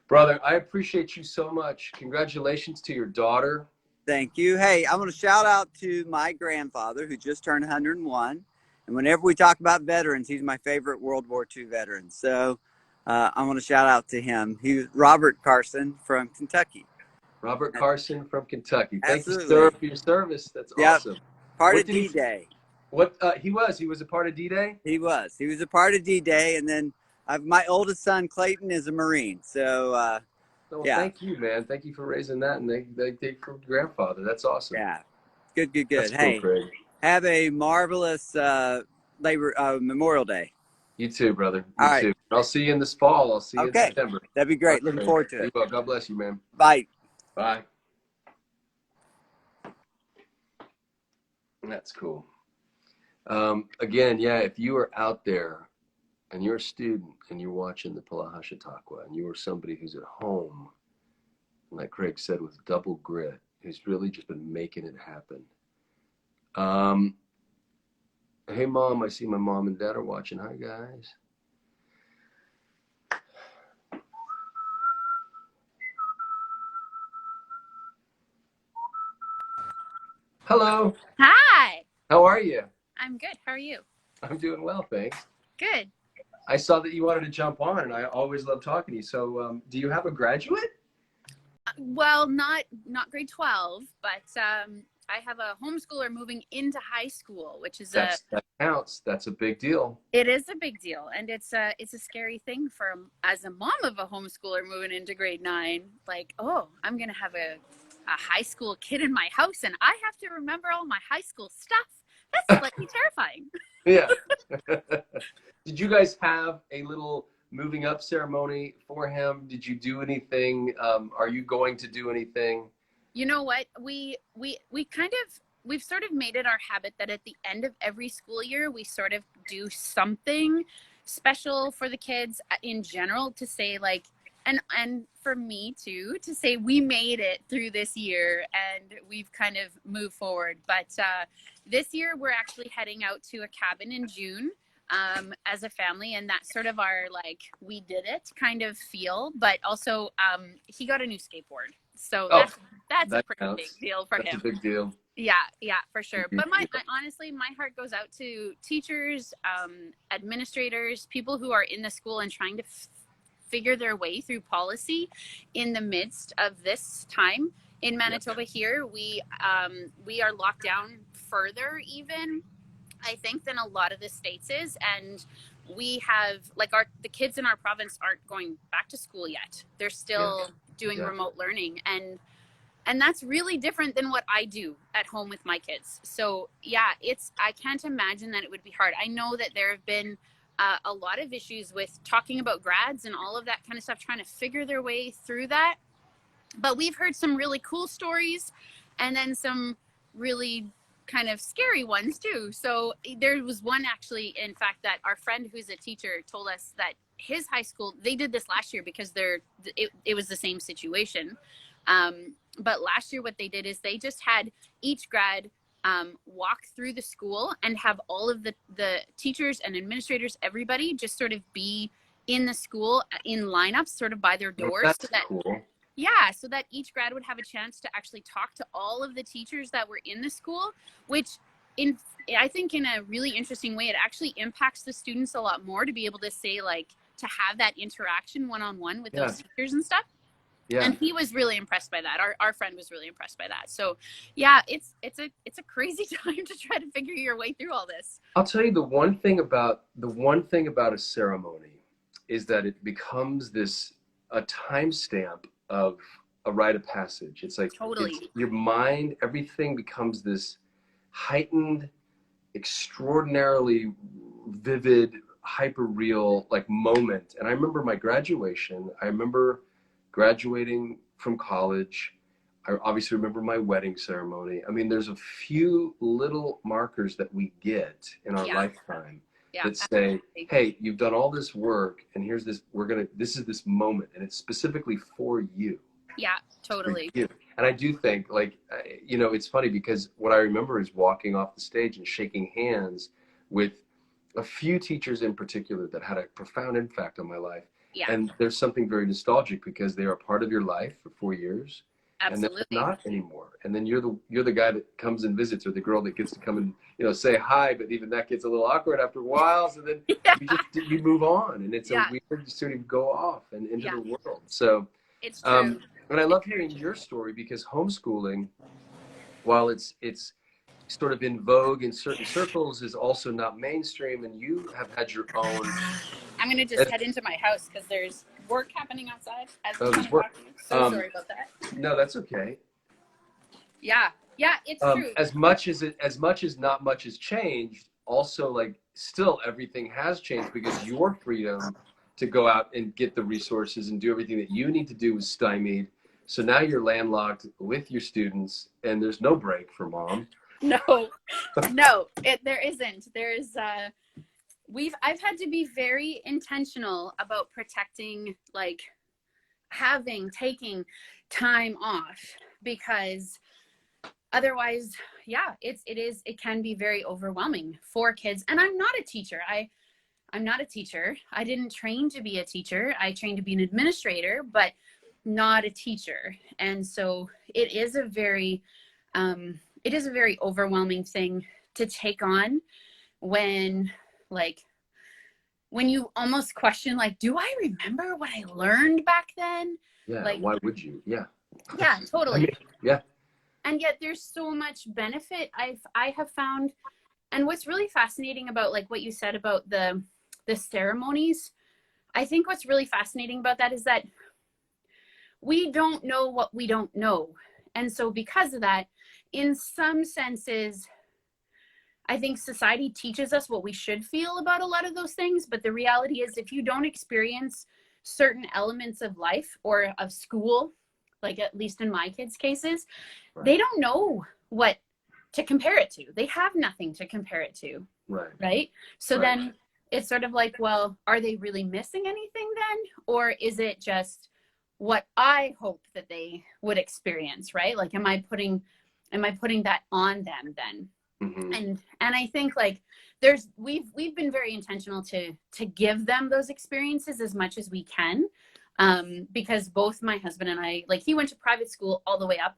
Brother, I appreciate you so much. Congratulations to your daughter. Thank you. Hey, I want to shout out to my grandfather who just turned 101. And whenever we talk about veterans, he's my favorite World War II veteran. So I want to shout out to him. He's Robert Carson from Kentucky. Robert Carson from Kentucky. Thank you, sir, Absolutely. for your service. That's Yep. awesome. Part What of did he? D-Day. What he was a part of D-Day. He was a part of D-Day. And then my oldest son, Clayton, is a Marine. So Well, yeah. thank you, man. Thank you for raising that, and they take for grandfather. That's awesome. Yeah. Good. That's cool, Hey, Craig. have a marvelous Memorial Day. You too, brother. You All right. too. I'll see you in this fall. I'll see you in Okay. September. That'd be great. All right, Looking forward to You it. will. God bless you, man. Bye. Bye. That's cool. Again, yeah, if you are out there and you're a student and you're watching the Polaha Chautauqua and you are somebody who's at home, like Craig said, with double grit, who's really just been making it happen. Hey, Mom, I see my mom and dad are watching. Hi, guys. Hello. Hi. How are you? I'm good. How are you? I'm doing well, thanks. Good. I saw that you wanted to jump on, and I always love talking to you. So, do you have a graduate? Well, not grade 12, but I have a homeschooler moving into high school, which is That counts. That's a big deal. it is a big deal, and it's a scary thing for as a mom of a homeschooler moving into grade 9. Like, oh, I'm gonna have a high school kid in my house, and I have to remember all my high school stuff. That's slightly terrifying. Yeah. Did you guys have a little moving up ceremony for him? Did you do anything? Are you going to do anything? You know what? We've sort of made it our habit that at the end of every school year, we sort of do something special for the kids in general to say like, and for me too, to say we made it through this year and we've kind of moved forward. But this year we're actually heading out to a cabin in June as a family, and that's sort of our like we did it kind of feel. But also he got a new skateboard, so that's a pretty big deal for him. That's a big deal. Yeah, for sure. But honestly, my heart goes out to teachers, administrators, people who are in the school and trying to figure their way through policy in the midst of this time. In Manitoba here, we are locked down further even, I think, than a lot of the states is. And we have like the kids in our province aren't going back to school yet. They're still doing remote learning, and that's really different than what I do at home with my kids. So yeah, I can't imagine that it would be hard. I know that there have been a lot of issues with talking about grads and all of that kind of stuff, trying to figure their way through that. But we've heard some really cool stories and then some really kind of scary ones too. So there was one actually, in fact, that our friend who's a teacher told us that his high school, they did this last year because it was the same situation. But last year what they did is they just had each grad walk through the school and have all of the teachers and administrators, everybody just sort of be in the school in lineups sort of by their doors. That's so that cool. Yeah, so that each grad would have a chance to actually talk to all of the teachers that were in the school, which I think in a really interesting way, it actually impacts the students a lot more to be able to say like, to have that interaction one-on-one with those teachers and stuff. Yeah. And he was really impressed by that. Our friend was really impressed by that. So yeah, it's a crazy time to try to figure your way through all this. I'll tell you the one thing about a ceremony is that it becomes a timestamp of a rite of passage. It's like your mind, everything becomes this heightened, extraordinarily vivid, hyper real like moment. And I remember my graduation. I remember graduating from college. I obviously remember my wedding ceremony. I mean, there's a few little markers that we get in our lifetime that say, hey, you've done all this work and here's this, this is this moment and it's specifically for you. Yeah, totally. And I do think like, it's funny because what I remember is walking off the stage and shaking hands with a few teachers in particular that had a profound impact on my life. Yeah. And there's something very nostalgic because they are a part of your life for 4 years. Absolutely. And they're not anymore. And then you're the guy that comes and visits, or the girl that gets to come and, you know, say hi, but even that gets a little awkward after a while. So then Yeah. you move on, and it's Yeah. a weird sort of go off and into Yeah. the world. So It's true. and I love hearing your story, because homeschooling, while it's sort of in vogue in certain circles, is also not mainstream, and you have had your own. I'm going to just head into my house because there's work happening outside as Oh, I'm there's work. talking. So sorry about that. No, that's okay. Yeah. Yeah, it's true. As much as not much has changed, also, like, still everything has changed, because your freedom to go out and get the resources and do everything that you need to do was stymied. So now you're landlocked with your students, and there's no break for mom. No, there isn't. There's I've had to be very intentional about protecting, like, taking time off, because otherwise, yeah, it can be very overwhelming for kids. And I'm not a teacher. I'm not a teacher. I didn't train to be a teacher. I trained to be an administrator, but not a teacher. And so it is a very overwhelming thing to take on when you almost question, like, do I remember what I learned back then? Yeah, like, why would you? Yeah. Yeah, totally. I mean, yeah. And yet there's so much benefit I have found. And what's really fascinating about, like, what you said about the ceremonies, I think what's really fascinating about that is that we don't know what we don't know. And so because of that, in some senses, I think society teaches us what we should feel about a lot of those things. But the reality is, if you don't experience certain elements of life or of school, like at least in my kids' cases, Right. They don't know what to compare it to. They have nothing to compare it to. Right? So then it's sort of like, well, are they really missing anything then? Or is it just what I hope that they would experience, right? Like, am I putting that on them then? Mm-hmm. And I think, like, we've been very intentional to give them those experiences as much as we can, because both my husband and I, like, he went to private school all the way up,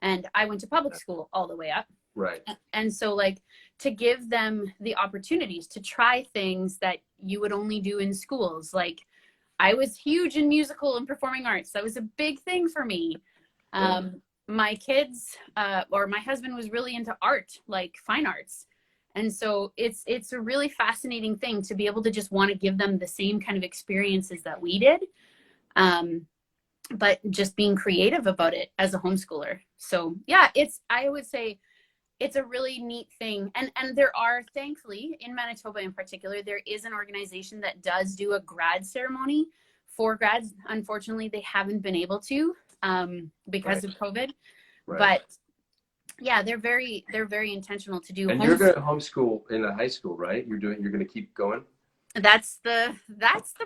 and I went to public school all the way up. Right. And so, like, to give them the opportunities to try things that you would only do in schools. Like, I was huge in musical and performing arts. That was a big thing for me. My kids, or my husband, was really into art, like fine arts. And so it's a really fascinating thing to be able to just want to give them the same kind of experiences that we did. But just being creative about it as a homeschooler. So yeah, I would say it's a really neat thing. And there are, thankfully, in Manitoba in particular, there is an organization that does do a grad ceremony for grads. Unfortunately, they haven't been able to, because of COVID. Right. But yeah, they're very intentional to do. And you're going to homeschool in a high school, right? You're going to keep going? That's the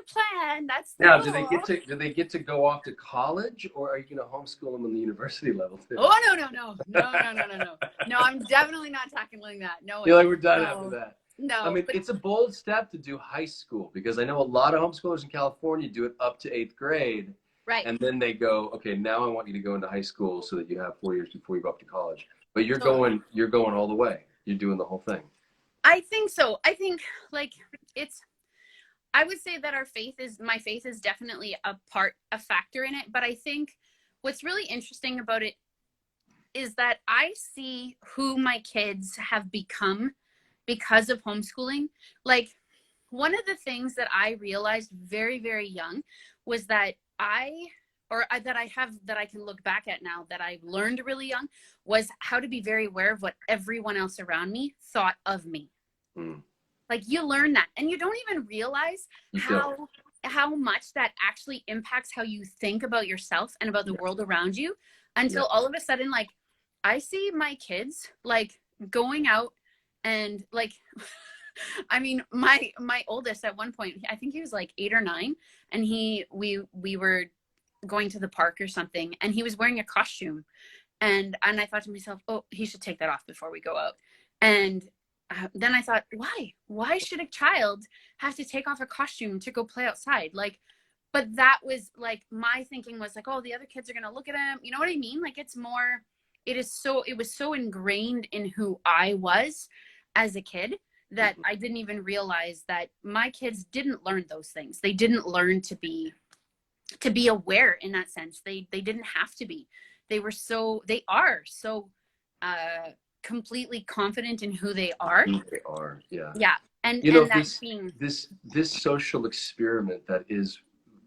plan. That's the Now, goal. do they get to go off to college, or are you going to homeschool them on the university level too? Oh, no. No, I'm definitely not tackling that. No. You're like, we're done after that. No. I mean, it's a bold step to do high school, because I know a lot of homeschoolers in California do it up to 8th grade. Right. And then they go, okay, now I want you to go into high school so that you have 4 years before you go up to college. But you're going all the way. You're doing the whole thing. I think so. I think, like, I would say that my faith is definitely a factor in it. But I think what's really interesting about it is that I see who my kids have become because of homeschooling. Like, one of the things that I realized very, very young was that that I can look back at now, that I learned really young, was how to be very aware of what everyone else around me thought of me. Mm. Like, you learn that, and you don't even realize how much that actually impacts how you think about yourself and about the world around you, until all of a sudden, like, I see my kids, like, going out and, like, I mean, my oldest, at one point, I think he was like 8 or 9, and we were going to the park or something, and he was wearing a costume, and I thought to myself, oh, he should take that off before we go out. And then I thought, why should a child have to take off a costume to go play outside? Like, but that was like, my thinking was like, oh, the other kids are going to look at him. You know what I mean? Like, it's more, it was so ingrained in who I was as a kid that I didn't even realize that my kids didn't learn those things. They didn't learn to be aware in that sense. They didn't have to be. They are so completely confident in who they are. Who they are, yeah. Yeah. And You know, and that being this social experiment that is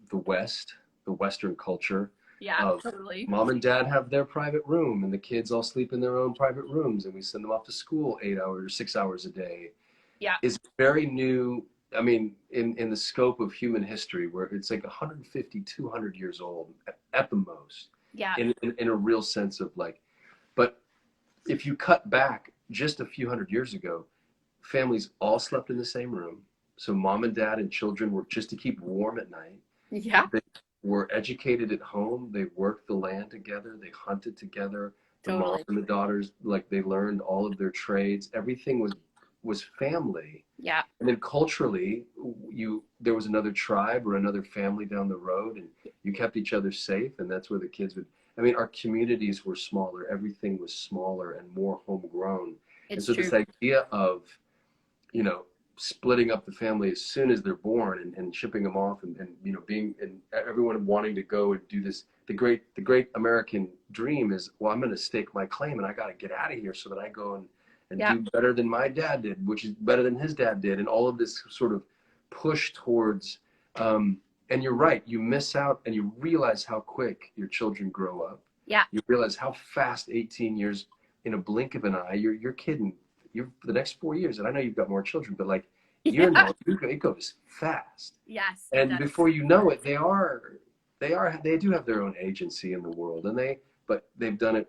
the West, the Western culture. yeah, totally. Mom and dad have their private room, and the kids all sleep in their own private rooms, and we send them off to school 8 hours or 6 hours a day. Yeah. Is very new. I mean, in the scope of human history, where it's like 150, 200 years old at the most. Yeah. In a real sense of like, but if you cut back just a few hundred years ago, families all slept in the same room. So mom and dad and children were just to keep warm at night. Yeah. They were educated at home. They worked the land together. They hunted together. The Totally. mom and the daughters, like, they learned all of their trades. Everything was family. Yeah. And then culturally, there was another tribe or another family down the road, and you kept each other safe, and that's where the kids would. I mean, our communities were smaller. Everything was smaller and more homegrown. It's and so true. this idea of, splitting up the family as soon as they're born and shipping them off and being, and everyone wanting to go and do this. The great American dream is, well, I'm going to stake my claim and I got to get out of here so that I go and Yeah. do better than my dad did, which is better than his dad did. And all of this sort of push towards, and you're right, you miss out and you realize how quick your children grow up. Yeah. You realize how fast 18 years, in a blink of an eye, you're kidding. You're for the next 4 years, and I know you've got more children, but like, it goes fast. Yes. And before you know it, they do have their own agency in the world, but they've done it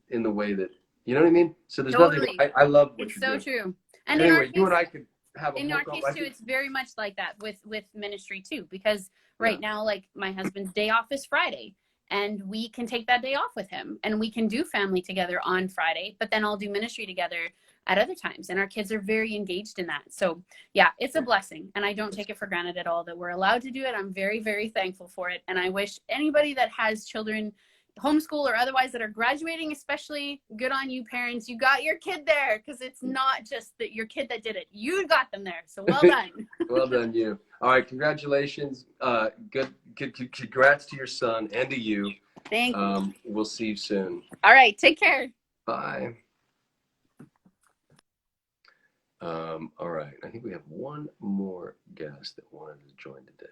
in the way that, you know what I mean? So there's Totally. nothing, I love what It's you're so doing. true. And Anyway, you and I could have a in whole our case call. too, it's very much like that with ministry too, because right now, like, my husband's day off is Friday, and we can take that day off with him, and we can do family together on Friday, but then I'll do ministry together at other times, and our kids are very engaged in that. So yeah, it's a blessing, and I don't take it for granted at all that we're allowed to do it. I'm very, very thankful for it, and I wish anybody that has children, homeschool or otherwise, that are graduating, especially, good on you parents. You got your kid there, because it's not just that your kid that did it, you got them there, so well done. Well done, you. All right, congratulations. Good congrats to your son and to you. Thank you. We'll see you soon. All right, take care. Bye. All right, I think we have one more guest that wanted to join today.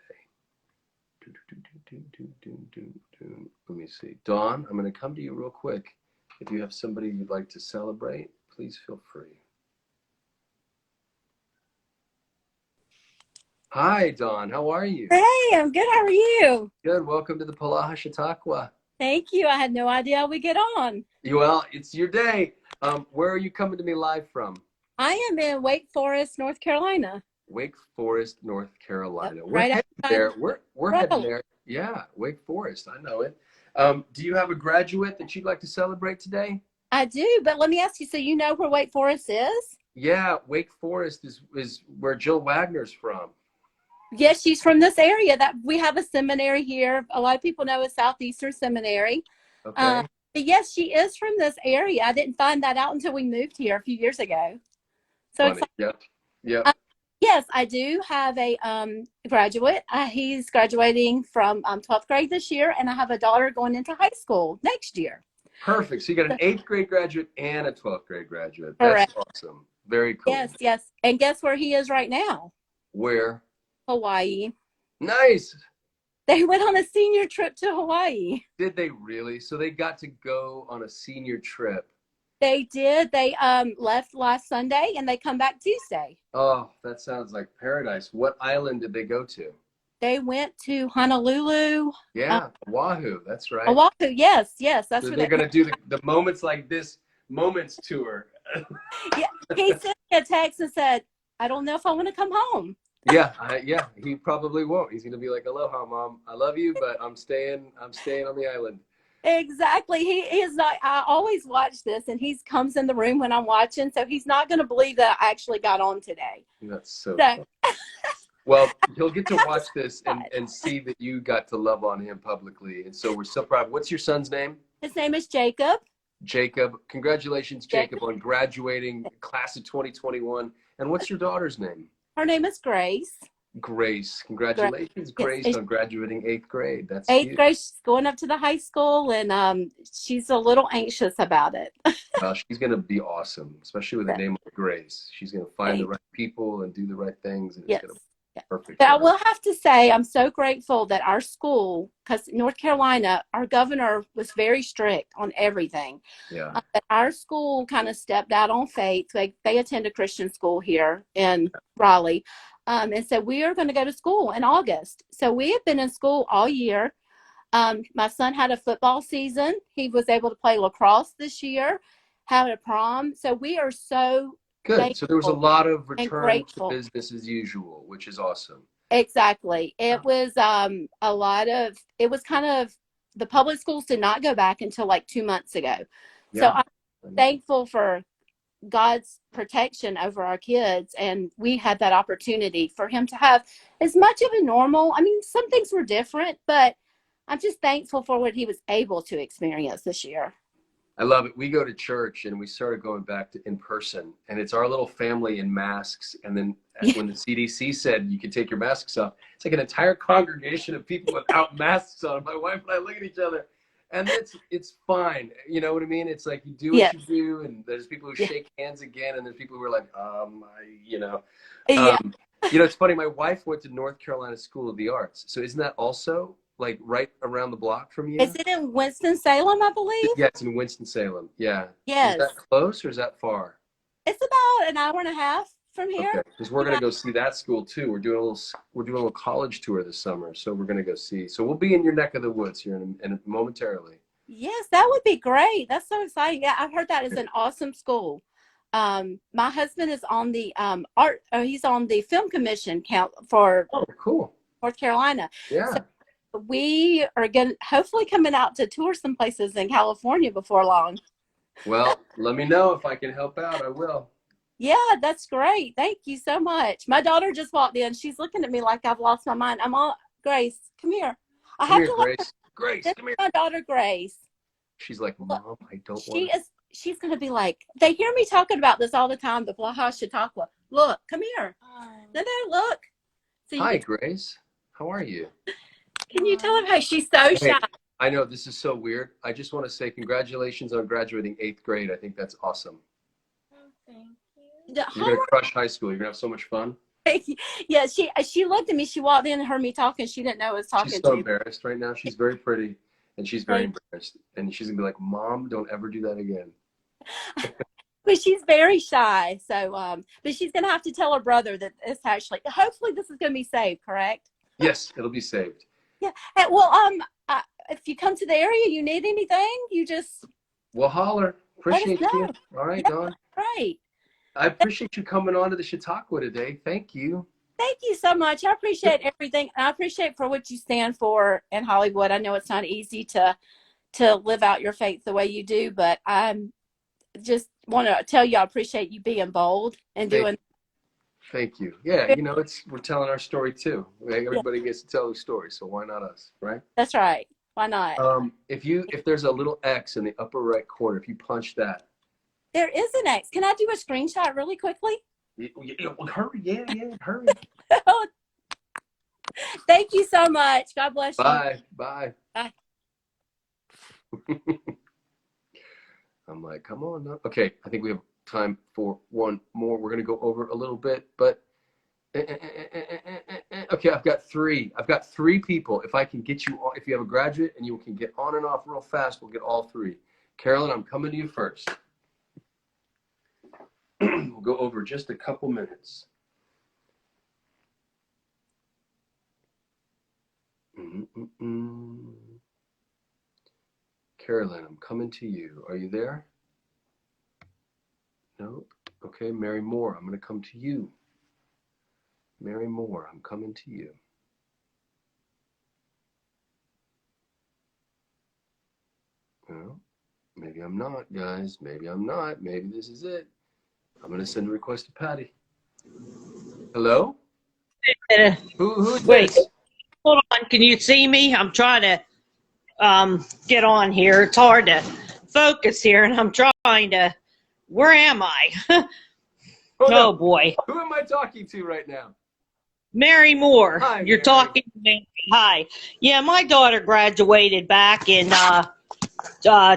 Let me see. Dawn, I'm going to come to you real quick. If you have somebody you'd like to celebrate, please feel free. Hi, Dawn. How are you? Hey, I'm good. How are you? Good. Welcome to the Polaha Chautauqua. Thank you. I had no idea how we get on. Well, it's your day. Where are you coming to me live from? I am in Wake Forest, North Carolina. Wake Forest, North Carolina. Yep, We're right heading outside there. We're heading Rome. there. Yeah, Wake Forest. I know it. Do you have a graduate that you'd like to celebrate today? I do, but let me ask you, so you know where Wake Forest is? Yeah, Wake Forest is where Jill Wagner's from. Yes, she's from this area. That we have a seminary here. A lot of people know it's Southeastern Seminary. Okay. But yes, she is from this area. I didn't find that out until we moved here a few years ago. So Funny. Yep. yes, I do have a graduate. He's graduating from 12th grade this year, and I have a daughter going into high school next year. Perfect. So you got an 8th grade graduate and a 12th grade graduate. That's Correct. awesome. Very cool. Yes. And guess where he is right now? Where? Hawaii. Nice. They went on a senior trip to Hawaii. Did they really? So they got to go on a senior trip. They did. They left last Sunday and they come back Tuesday. Oh, that sounds like paradise. What island did they go to? They went to Honolulu. Yeah, Oahu. That's right. Oahu. Yes. That's So where they're going to do the Moments Like This Moments tour. Yeah. He sent me a text and said, I don't know if I want to come home. Yeah, he probably won't. He's going to be like, "Aloha, Mom. I love you, but I'm staying on the island." Exactly. He is not. I always watch this, and he comes in the room when I'm watching, so he's not going to believe that I actually got on today. That's so So, Well, he'll get to watch this and see that you got to love on him publicly. And so we're so proud. What's your son's name? His name is Jacob. Jacob. Congratulations, Jacob, Jacob. on graduating class of 2021. And what's your daughter's name? Her name is Grace. Grace. Congratulations, Grace, Yes. on graduating 8th grade. That's Eighth huge. grade. She's going up to the high school, and she's a little anxious about it. Well, she's going to be awesome, especially with a name like Grace. She's going to find the right people and do the right things, and it's Yes. going to be perfect. But I will have to say, I'm so grateful that our school, because North Carolina, our governor was very strict on everything. Yeah. But our school kind of stepped out on faith. They attend a Christian school here in Raleigh. And so we are going to go to school in August. So we have been in school all year. My son had a football season. He was able to play lacrosse this year, had a prom. So we are so good. So there was a lot of return grateful. to business as usual, which is awesome. Exactly. It was a lot of, it was kind of, the public schools did not go back until like 2 months ago. Yeah. So I'm thankful for God's protection over our kids, and we had that opportunity for him to have as much of a normal. I mean, some things were different, but I'm just thankful for what he was able to experience this year. I love it. We go to church and we started going back to in person, and it's our little family in masks. And then when the CDC said you could take your masks off, it's like an entire congregation of people without masks on. My wife and I look at each other, and it's fine. You know what I mean? It's like you do what you do, and there's people who shake hands again, and there's people who are like, you know. It's funny. My wife went to North Carolina School of the Arts, so isn't that also like right around the block from you? Is it in Winston-Salem, I believe? Yeah, it's in Winston-Salem. Yeah. Yes. Is that close or is that far? It's about an hour and a half from here. Okay, because we're gonna go see that school too. We're doing a little college tour this summer, so we're gonna go see. So we'll be in your neck of the woods here in momentarily. Yes, that would be great. That's so exciting. Yeah, I've heard that is an awesome school. My husband is on the he's on the film commission for cool. North Carolina. Yeah. So we are hopefully coming out to tour some places in California before long. Well, let me know if I can help out. I will. Yeah, that's great. Thank you so much. My daughter just walked in. She's looking at me like I've lost my mind. Grace, come here. Grace, come here. My daughter, Grace. She's like, Mom, I don't want to. She's going to be like, they hear me talking about this all the time, the Polaha Chautauqua. Look, come here. No, look. So hi, Grace. How are you? Can you tell him how she's so shy? I know this is so weird. I just want to say congratulations on graduating 8th grade. I think that's awesome. Oh, thank you. You're going to crush high school. You're going to have so much fun. Yeah, she looked at me. She walked in and heard me talking. She didn't know I was talking to. She's so embarrassed right now. She's very pretty, and she's very embarrassed. And she's going to be like, Mom, don't ever do that again. But she's very shy. So, but she's going to have to tell her brother that it's actually, hopefully this is going to be saved, correct? Yes, it'll be saved. Yeah. Well, if you come to the area, you need anything, you just. We'll holler. Appreciate you. All right, Dawn. Right. I appreciate you coming on to the Chautauqua today. Thank you. Thank you so much. I appreciate everything. I appreciate for what you stand for in Hollywood. I know it's not easy to live out your faith the way you do, but I'm just want to tell you I appreciate you being bold and doing. Thank you. Yeah, we're telling our story too. Everybody gets to tell a story, so why not us, right? That's right. Why not? If there's a little X in the upper right corner, if you punch that. There is an X. Can I do a screenshot really quickly? Hurry, hurry. Thank you so much. God bless you. Bye. Bye. I'm like, come on now. Okay, I think we have time for one more. We're going to go over a little bit, but okay, I've got three people. If I can get you on, if you have a graduate and you can get on and off real fast, we'll get all three. Carolyn, I'm coming to you first. We'll go over just a couple minutes. Carolyn, I'm coming to you. Are you there? Nope. Okay, Mary Moore, I'm going to come to you. Mary Moore, I'm coming to you. Well, maybe I'm not, guys. Maybe I'm not. Maybe this is it. I'm going to send a request to Patty. Hello? Who's Wait, this? hold on. Can you see me? I'm trying to get on here. It's hard to focus here, and I'm trying to. Where am I? Oh, no. Oh boy, Who am I talking to right now? Mary Moore. Hi, You're Mary. talking to me. Hi. Yeah, my daughter graduated back in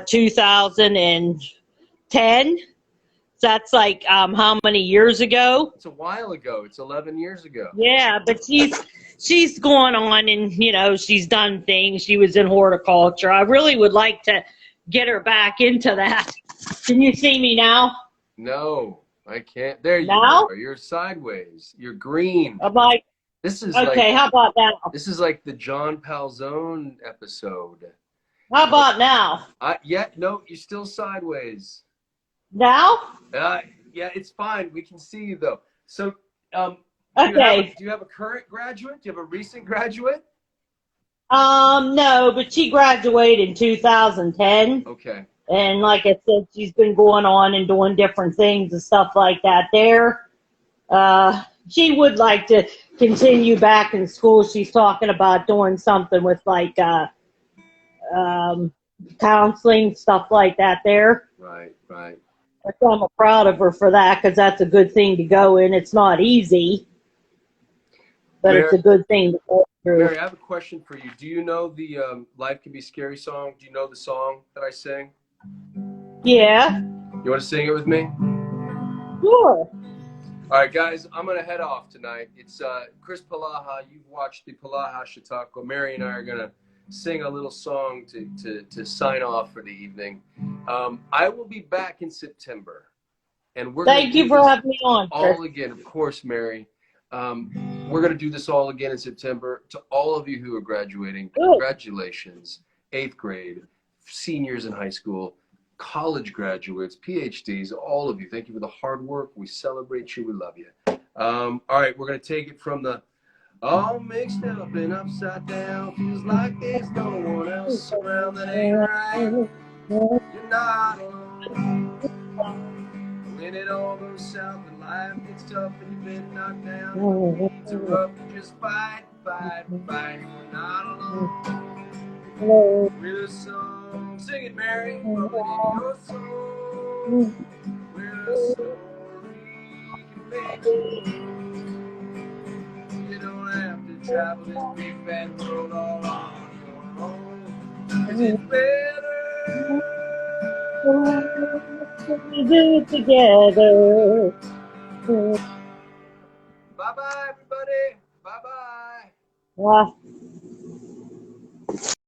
2010. That's like how many years ago? It's a while ago. It's 11 years ago. Yeah, but she's gone on and she's done things. She was in horticulture. I really would like to get her back into that. Can you see me now? No, I can't. There you Now? are. You're sideways. You're green. I'm like, This is okay, how about now? This is like the John Palzone episode. How about now? No, you're still sideways. Now? Yeah, it's fine. We can see you though. So, Okay. do you have a current graduate? Do you have a recent graduate? No, but she graduated in 2010. Okay. And like I said, she's been going on and doing different things and stuff like that there. She would like to continue back in school. She's talking about doing something with like counseling, stuff like that there. Right. So I'm proud of her for that because that's a good thing to go in. It's not easy, but Mary, it's a good thing to go through. Mary, I have a question for you. Do you know the Life Can Be Scary song? Do you know the song that I sing? Yeah. You want to sing it with me? Sure. All right, guys, I'm going to head off tonight. It's Chris Polaha. You've watched the Polaha Chautauqua. Mary and I are going to sing a little song to sign off for the evening. I will be back in September. And we're Thank you for having me on, Chris. all again. Of course, Mary. We're going to do this all again in September. To all of you who are graduating, congratulations. 8th grade, seniors in high school, college graduates, PhDs, all of you. Thank you for the hard work. We celebrate you. We love you. All right, we're going to take it from the all mixed up and upside down. Feels like there's no one else around that ain't right. You're not alone. When it all goes south and life gets tough and you've been knocked down, and the beats are up, just fight. We're not alone. We're a song. Sing it, Mary. Put it in your soul. We're a story you can make true. You don't have to travel this big bad world all on your own. 'Cause it's better We do it together. Bye-bye, everybody. Bye-bye. Yeah.